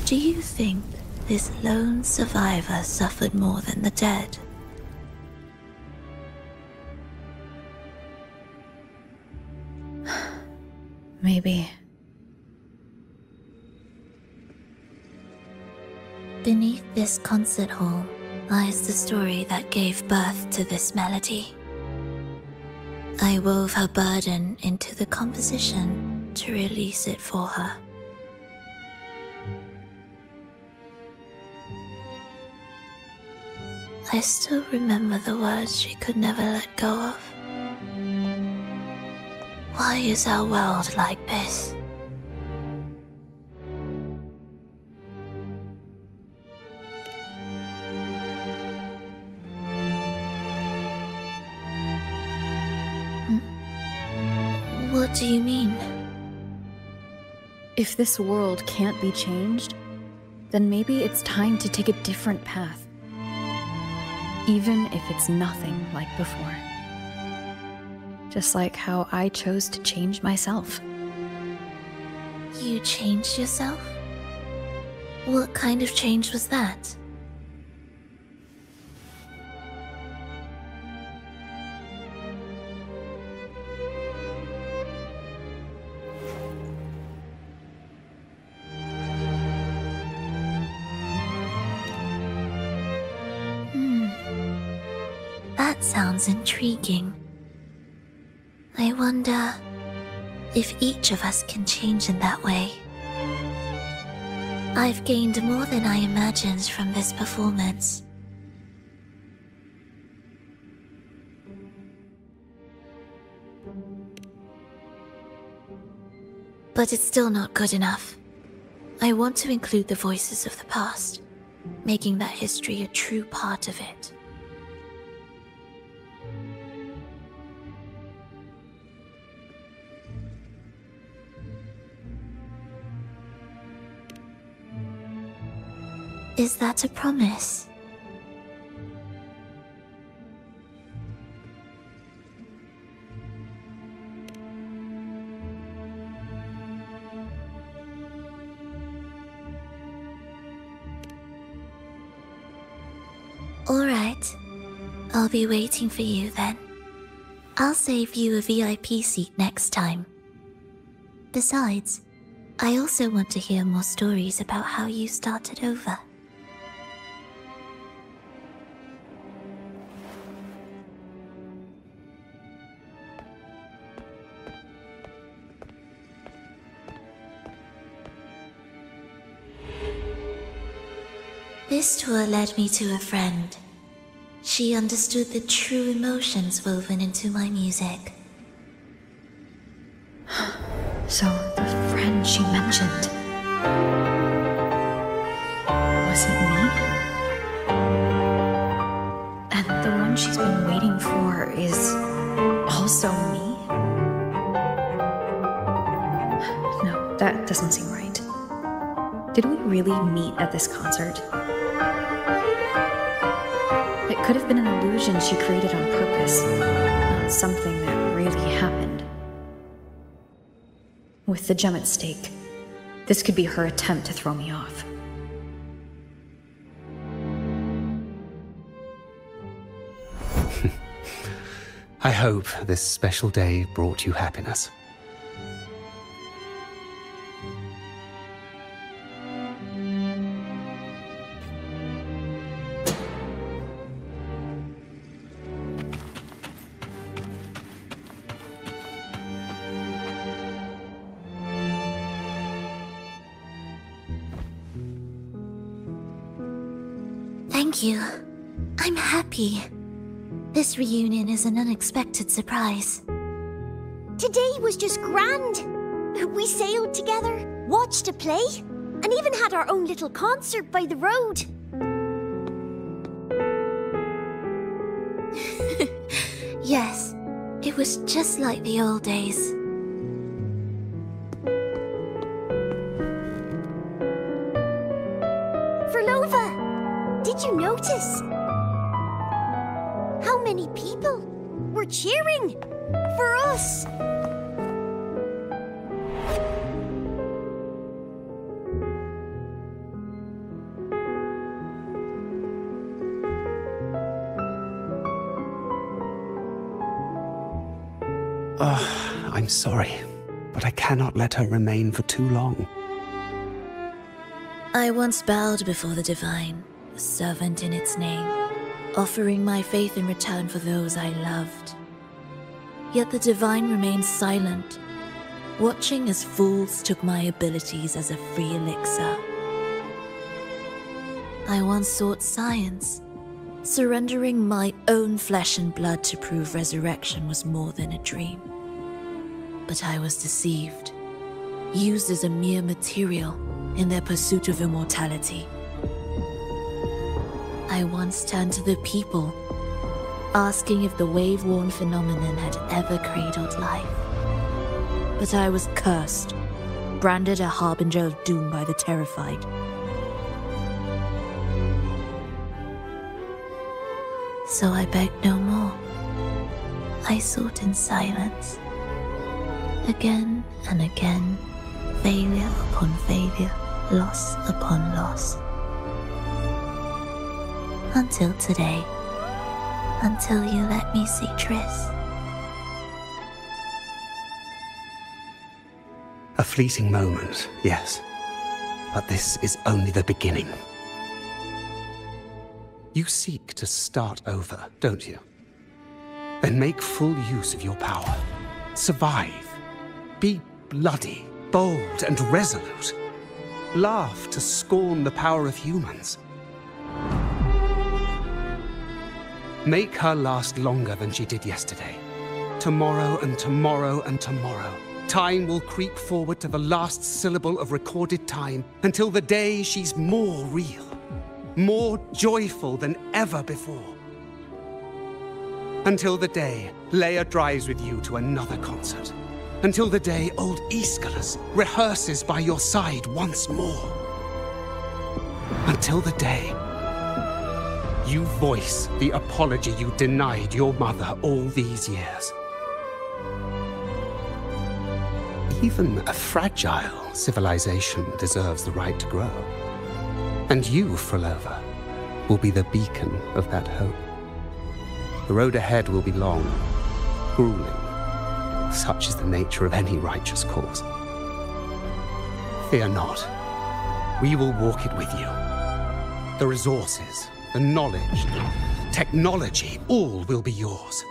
do you think this lone survivor suffered more than the dead. Maybe. Beneath this concert hall lies the story that gave birth to this melody. I wove her burden into the composition to release it for her. I still remember the words she could never let go of. Why is our world like this? What do you mean? If this world can't be changed, then maybe it's time to take a different path. Even if it's nothing like before. Just like how I chose to change myself. You changed yourself? What kind of change was that? That sounds intriguing. I wonder if each of us can change in that way. I've gained more than I imagined from this performance. But it's still not good enough. I want to include the voices of the past, making that history a true part of it. Is that a promise? All right. I'll be waiting for you then. I'll save you a VIP seat next time. Besides, I also want to hear more stories about how you started over. This tour led me to a friend. She understood the true emotions woven into my music. So, the friend she mentioned... was it me? And the one she's been waiting for is... also me? No, that doesn't seem right. Did we really meet at this concert? It could have been an illusion she created on purpose, not something that really happened. With the gem at stake, this could be her attempt to throw me off. I hope this special day brought you happiness. Thank you. I'm happy. This reunion is an unexpected surprise. Today was just grand. We sailed together, watched a play, and even had our own little concert by the road. Yes, it was just like the old days. Phrolova, did you notice? How many people were cheering for us? I'm sorry, but I cannot let her remain for too long. I once bowed before the Divine, a servant in its name, offering my faith in return for those I loved. Yet the Divine remained silent, watching as fools took my abilities as a free elixir. I once sought science, surrendering my own flesh and blood to prove resurrection was more than a dream. But I was deceived, used as a mere material in their pursuit of immortality. I once turned to the people, asking if the wave-worn phenomenon had ever cradled life. But I was cursed, branded a harbinger of doom by the terrified. So I begged no more. I sought in silence. Again and again, failure upon failure, loss upon loss. Until today. Until you let me see Triss. A fleeting moment, yes. But this is only the beginning. You seek to start over, don't you? Then make full use of your power. Survive. Be bloody, bold, and resolute. Laugh to scorn the power of humans. Make her last longer than she did yesterday. Tomorrow and tomorrow and tomorrow. Time will creep forward to the last syllable of recorded time until the day she's more real. More joyful than ever before. Until the day Leia drives with you to another concert. Until the day old Aeschylus rehearses by your side once more. Until the day you voice the apology you denied your mother all these years. Even a fragile civilization deserves the right to grow. And you, Phrolova, will be the beacon of that hope. The road ahead will be long, grueling. Such is the nature of any righteous cause. Fear not. We will walk it with you. The resources, the knowledge, the technology, all will be yours.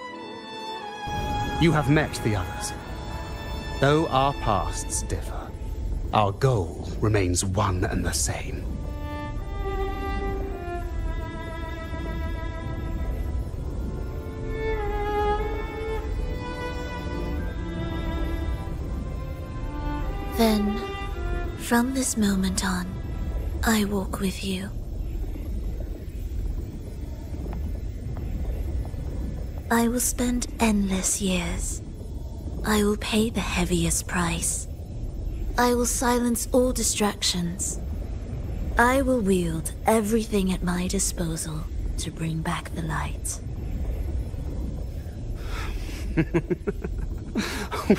You have met the others. Though our pasts differ, our goal remains one and the same. Then, from this moment on, I walk with you. I will spend endless years. I will pay the heaviest price. I will silence all distractions. I will wield everything at my disposal to bring back the light.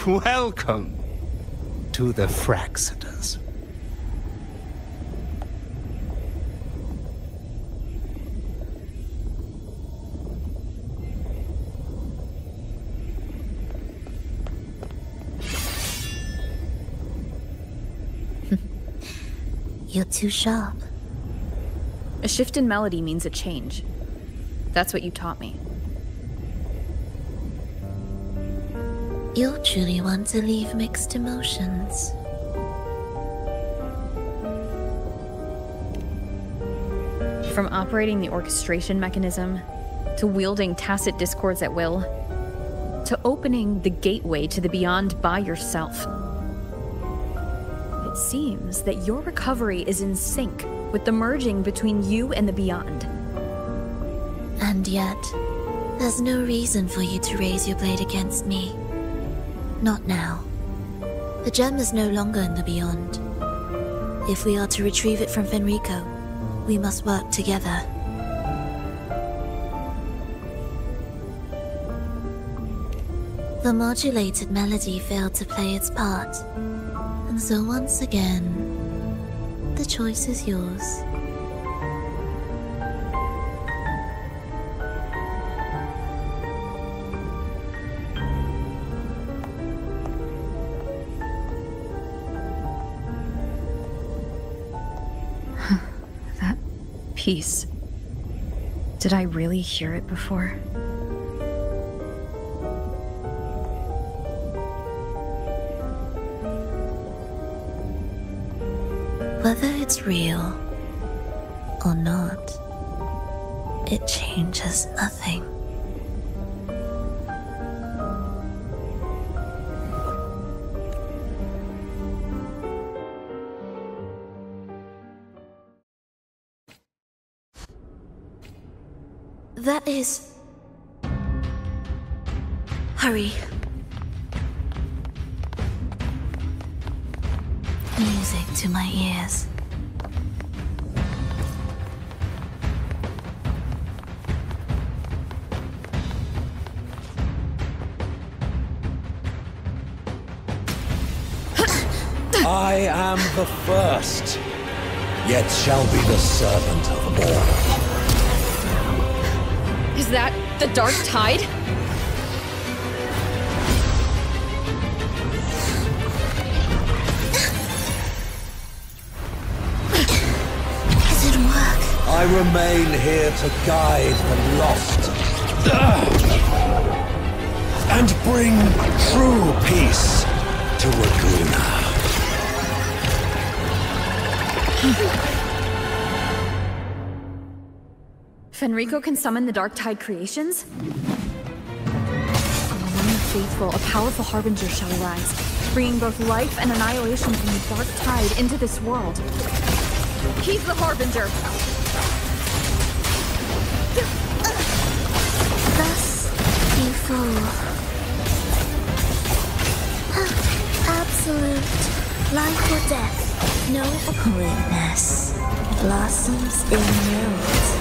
Welcome to the Fraxiters. You're too sharp. A shift in melody means a change. That's what you taught me. You'll truly want to leave mixed emotions. From operating the orchestration mechanism, to wielding tacit discords at will, to opening the gateway to the beyond by yourself. It seems that your recovery is in sync with the merging between you and the beyond. And yet, there's no reason for you to raise your blade against me. Not now. The gem is no longer in the beyond. If we are to retrieve it from Fenrico, we must work together. The modulated melody failed to play its part, and so once again, the choice is yours. Peace. Did I really hear it before? Whether it's real or not, it changes nothing. That is... Hurry. Music to my ears. I am the first, yet shall be the servant of all. Is that the Dark Tide? Does it work? I remain here to guide the lost and bring true peace to Laguna. Fenrico can summon the Dark Tide creations? Among the faithful, a powerful harbinger shall arise, bringing both life and annihilation from the Dark Tide into this world. He's the harbinger! Thus you fall. Absolute life or death, no weakness blossoms in roads.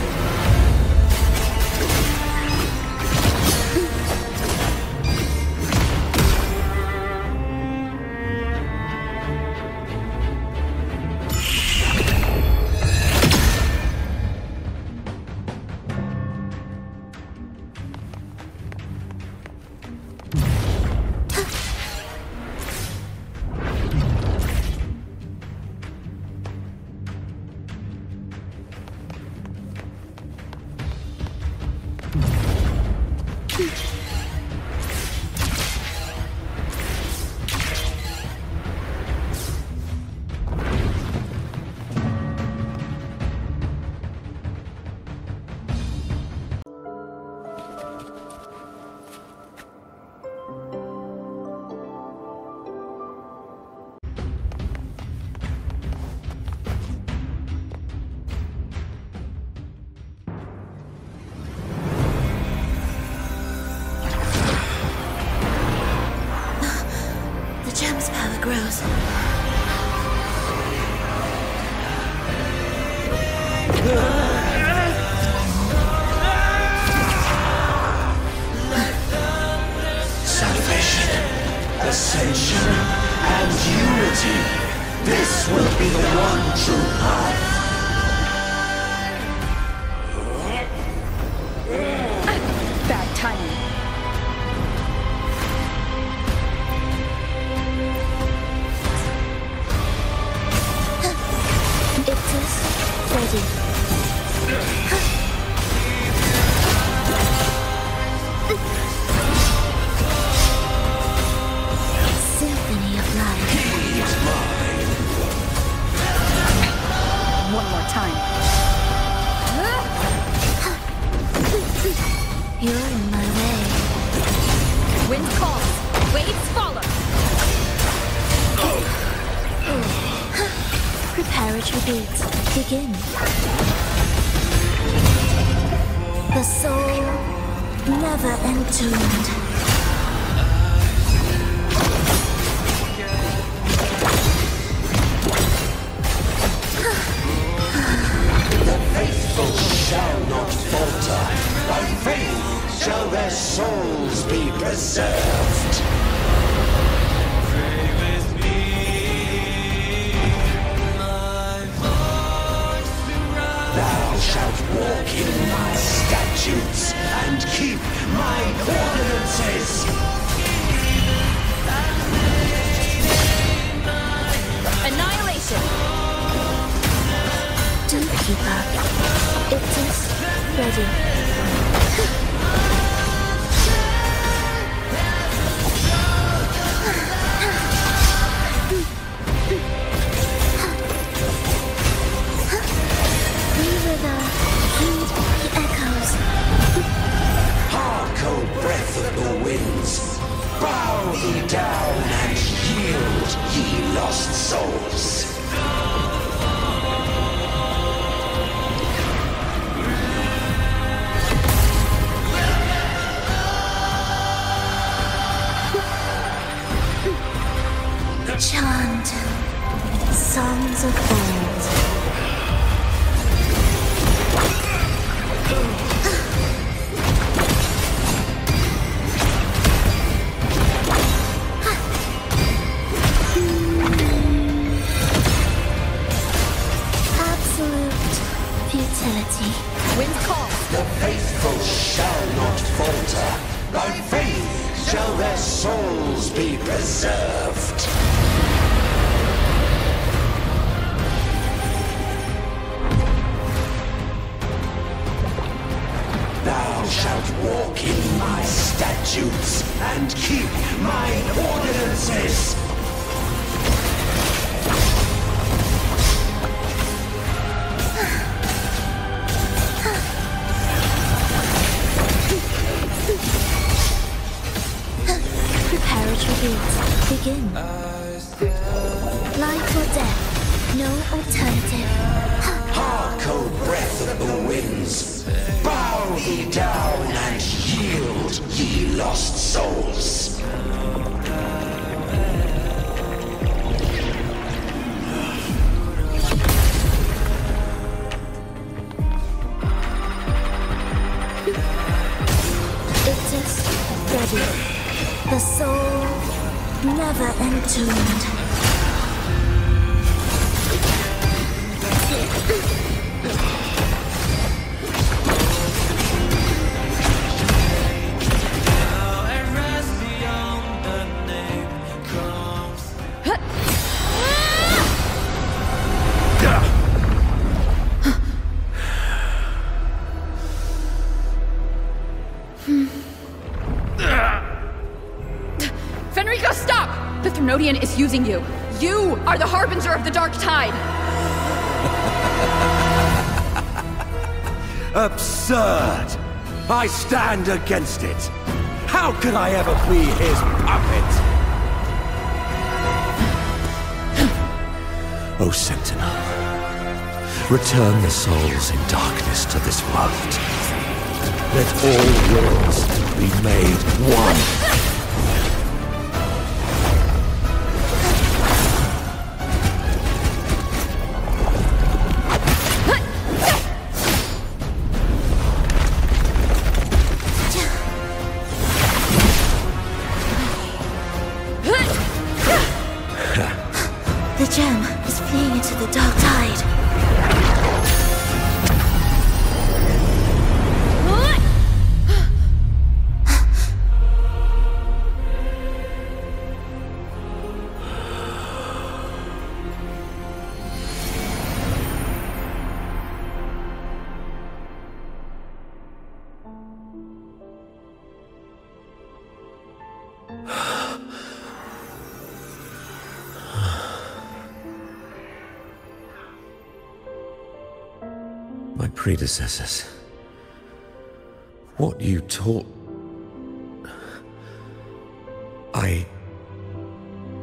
The soul never entombed. The faithful shall not falter. By faith shall their souls be preserved. Thou shalt walk in my statutes and keep my ordinances. Annihilation! Don't keep up. ready. Breath of the winds, bow ye down and yield, ye lost souls. Chant songs of old. Wind's call. The faithful shall not falter. By faith shall their souls be preserved. Thou shalt walk in my statutes and keep mine ordinances. Begin. Life or death, no alternative. Hark, O breath of the winds, bow ye down and yield, ye lost souls. It is ready. The soul never entombed. Fenrico, stop! The Thrunodian is using you. You are the harbinger of the dark tide. Absurd! I stand against it. How could I ever be his puppet? O Sentinel, return the souls in darkness to this world. Let all worlds be made one. The gem is fleeing into the dark tide. My predecessors. What you taught...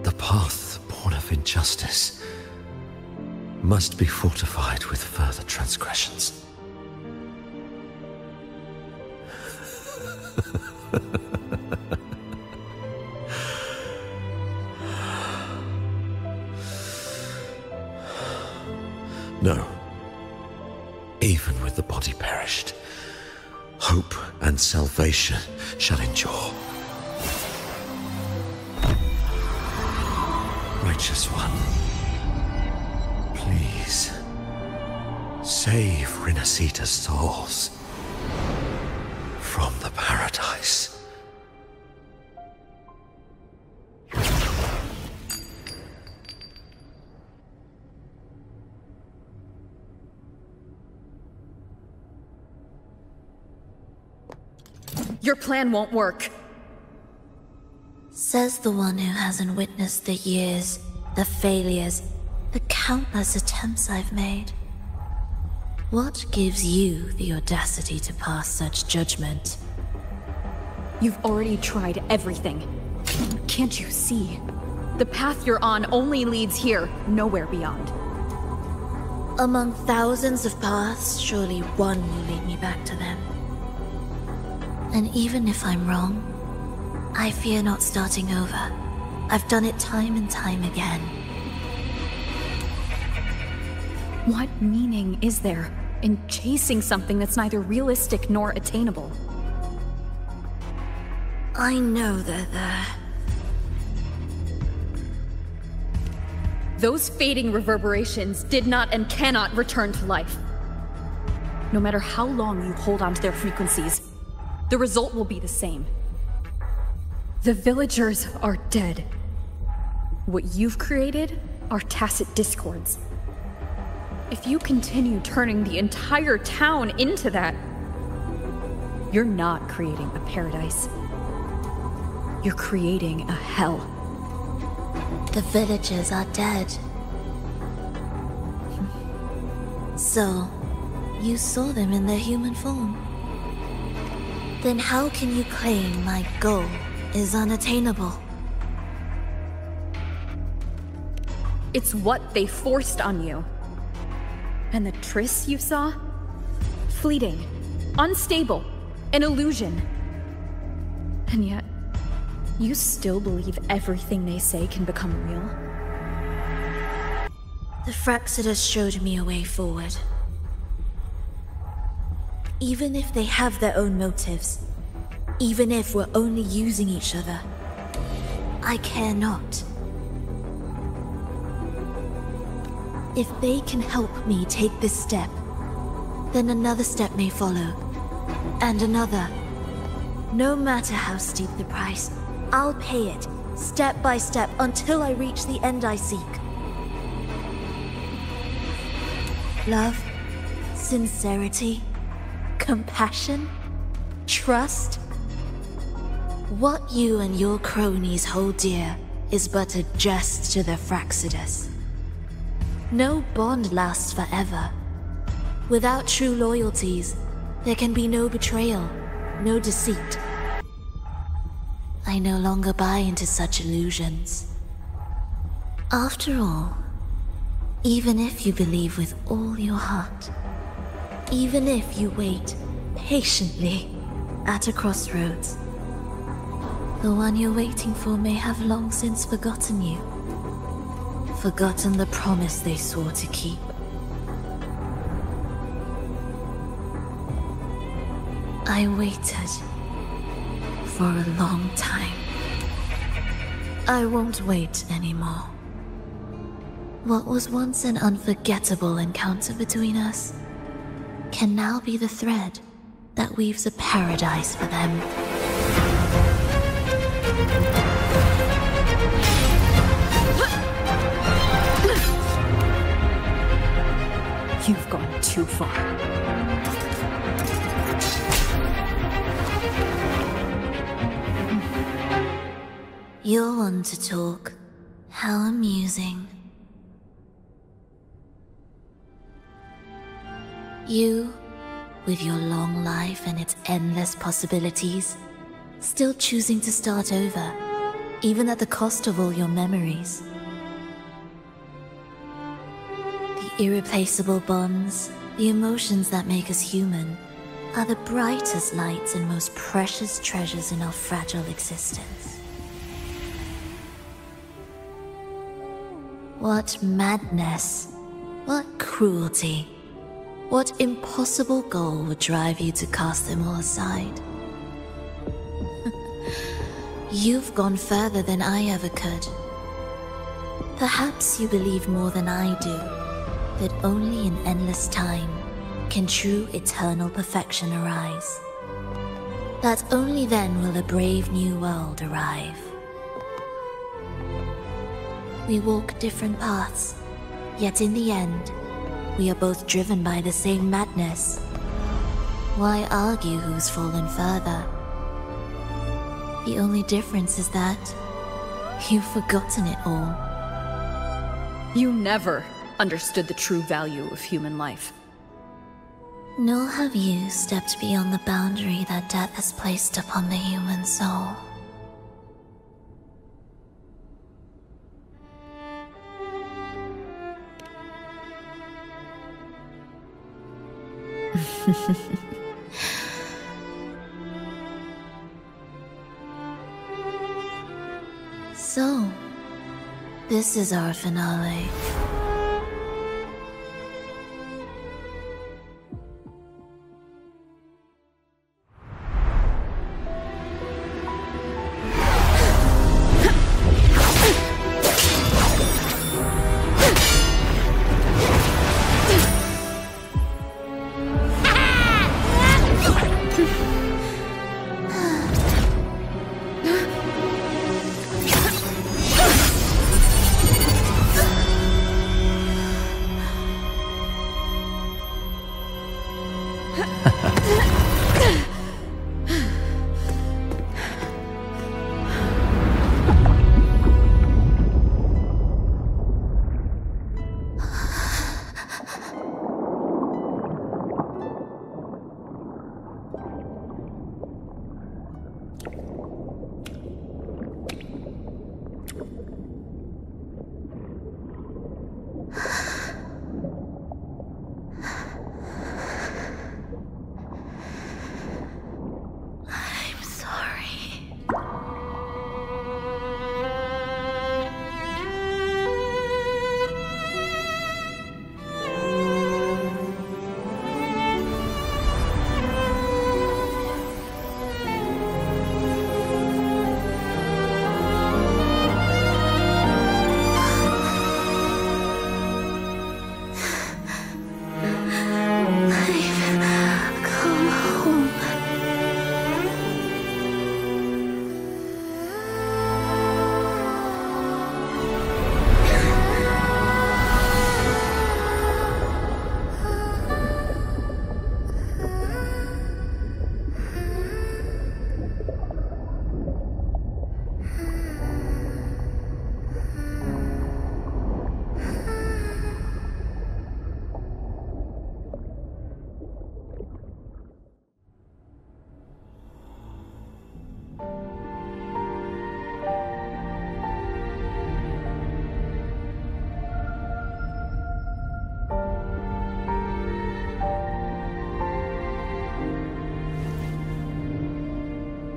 The path born of injustice must be fortified with further transgressions. No. Even with the body perished, hope and salvation shall endure. Righteous One, please save Rinasita's souls from the paradise. Your plan won't work. Says the one who hasn't witnessed the years, the failures, the countless attempts I've made. What gives you the audacity to pass such judgment? You've already tried everything. Can't you see? The path you're on only leads here, nowhere beyond. Among thousands of paths, surely one will lead me back to them. And even if I'm wrong, I fear not starting over. I've done it time and time again. What meaning is there in chasing something that's neither realistic nor attainable? I know they're there. Those fading reverberations did not and cannot return to life. No matter how long you hold on to their frequencies, the result will be the same. The villagers are dead. What you've created are tacit discords. If you continue turning the entire town into that, you're not creating a paradise. You're creating a hell. The villagers are dead. So, you saw them in their human form. Then how can you claim my goal is unattainable? It's what they forced on you. And the trysts you saw? Fleeting, unstable, an illusion. And yet, you still believe everything they say can become real? The Fractsidus showed me a way forward. Even if they have their own motives, even if we're only using each other, I care not. If they can help me take this step, then another step may follow, and another. No matter how steep the price, I'll pay it, step by step, until I reach the end I seek. Love, sincerity, compassion, trust. What you and your cronies hold dear is but a jest to the Fractsidus. No bond lasts forever. Without true loyalties, there can be no betrayal, no deceit. I no longer buy into such illusions. After all, even if you believe with all your heart, even if you wait patiently at a crossroads, the one you're waiting for may have long since forgotten you. Forgotten the promise they swore to keep. I waited for a long time. I won't wait anymore. What was once an unforgettable encounter between us can now be the thread that weaves a paradise for them. You've gone too far. You're one to talk. How amusing. You, with your long life and its endless possibilities, still choosing to start over, even at the cost of all your memories. The irreplaceable bonds, the emotions that make us human, are the brightest lights and most precious treasures in our fragile existence. What madness, what cruelty, what impossible goal would drive you to cast them all aside? You've gone further than I ever could. Perhaps you believe more than I do, that only in endless time can true eternal perfection arise. That only then will a brave new world arrive. We walk different paths, yet in the end, we are both driven by the same madness. Why argue who's fallen further, The only difference is that you've forgotten it all. You never understood the true value of human life. Nor have you stepped beyond the boundary that death has placed upon the human soul. So, this is our finale.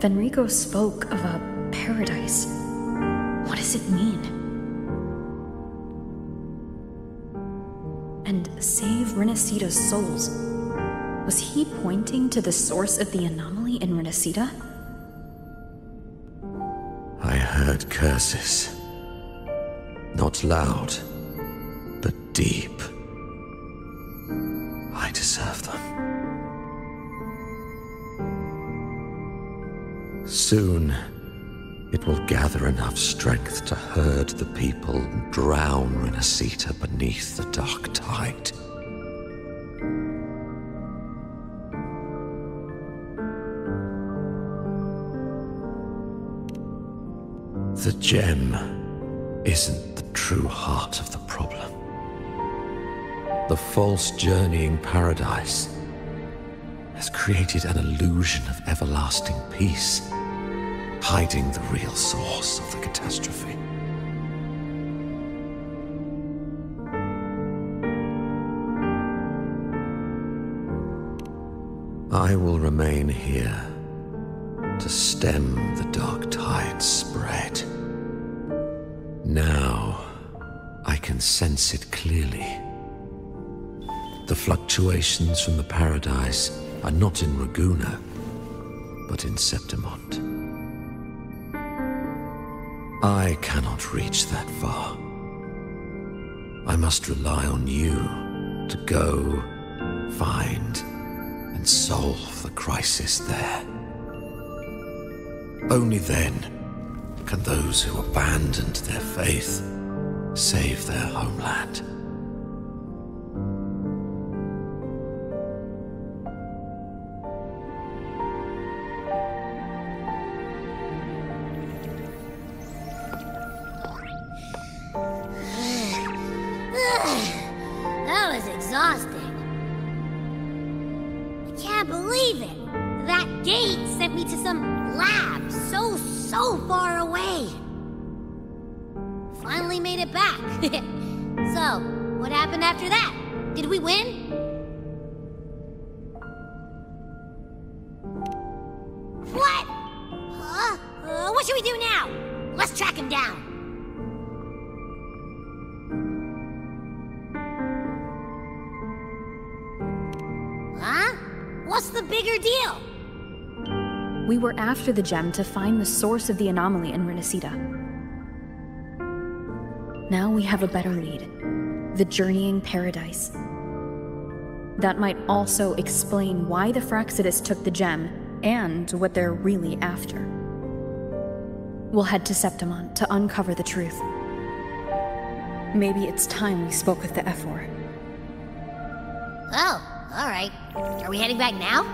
Fenrico spoke of a paradise. What does it mean? And save Renacita's souls. Was he pointing to the source of the anomaly in Renacita? I heard curses. Not loud, but deep. I deserve them. Soon, it will gather enough strength to herd the people and drown Renacita beneath the dark tide. The gem isn't the true heart of the problem. The false journeying paradise has created an illusion of everlasting peace, hiding the real source of the catastrophe. I will remain here to stem the dark tide's spread. Now, I can sense it clearly. The fluctuations from the paradise are not in Raguna, but in Septimont. I cannot reach that far. I must rely on you to go, find, and solve the crisis there. Only then can those who abandoned their faith save their homeland. so far away. Finally made it back. So, what happened after that? Did we win? What? Huh? What should we do now? Let's track him down. Huh? What's the bigger deal? We were after the gem to find the source of the anomaly in Renacita. Now we have a better lead. The journeying paradise. That might also explain why the Phraxidus took the gem, and what they're really after. We'll head to Septimon to uncover the truth. Maybe it's time we spoke with the Ephor. Oh, alright. Are we heading back now?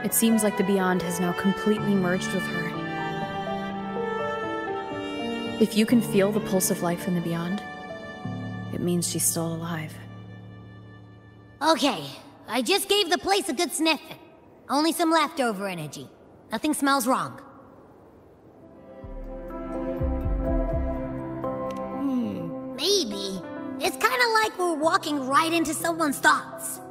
It seems like the Beyond has now completely merged with her. If you can feel the pulse of life in the Beyond, it means she's still alive. Okay, I just gave the place a good sniff. Only some leftover energy. Nothing smells wrong. Maybe. It's kinda like we're walking right into someone's thoughts.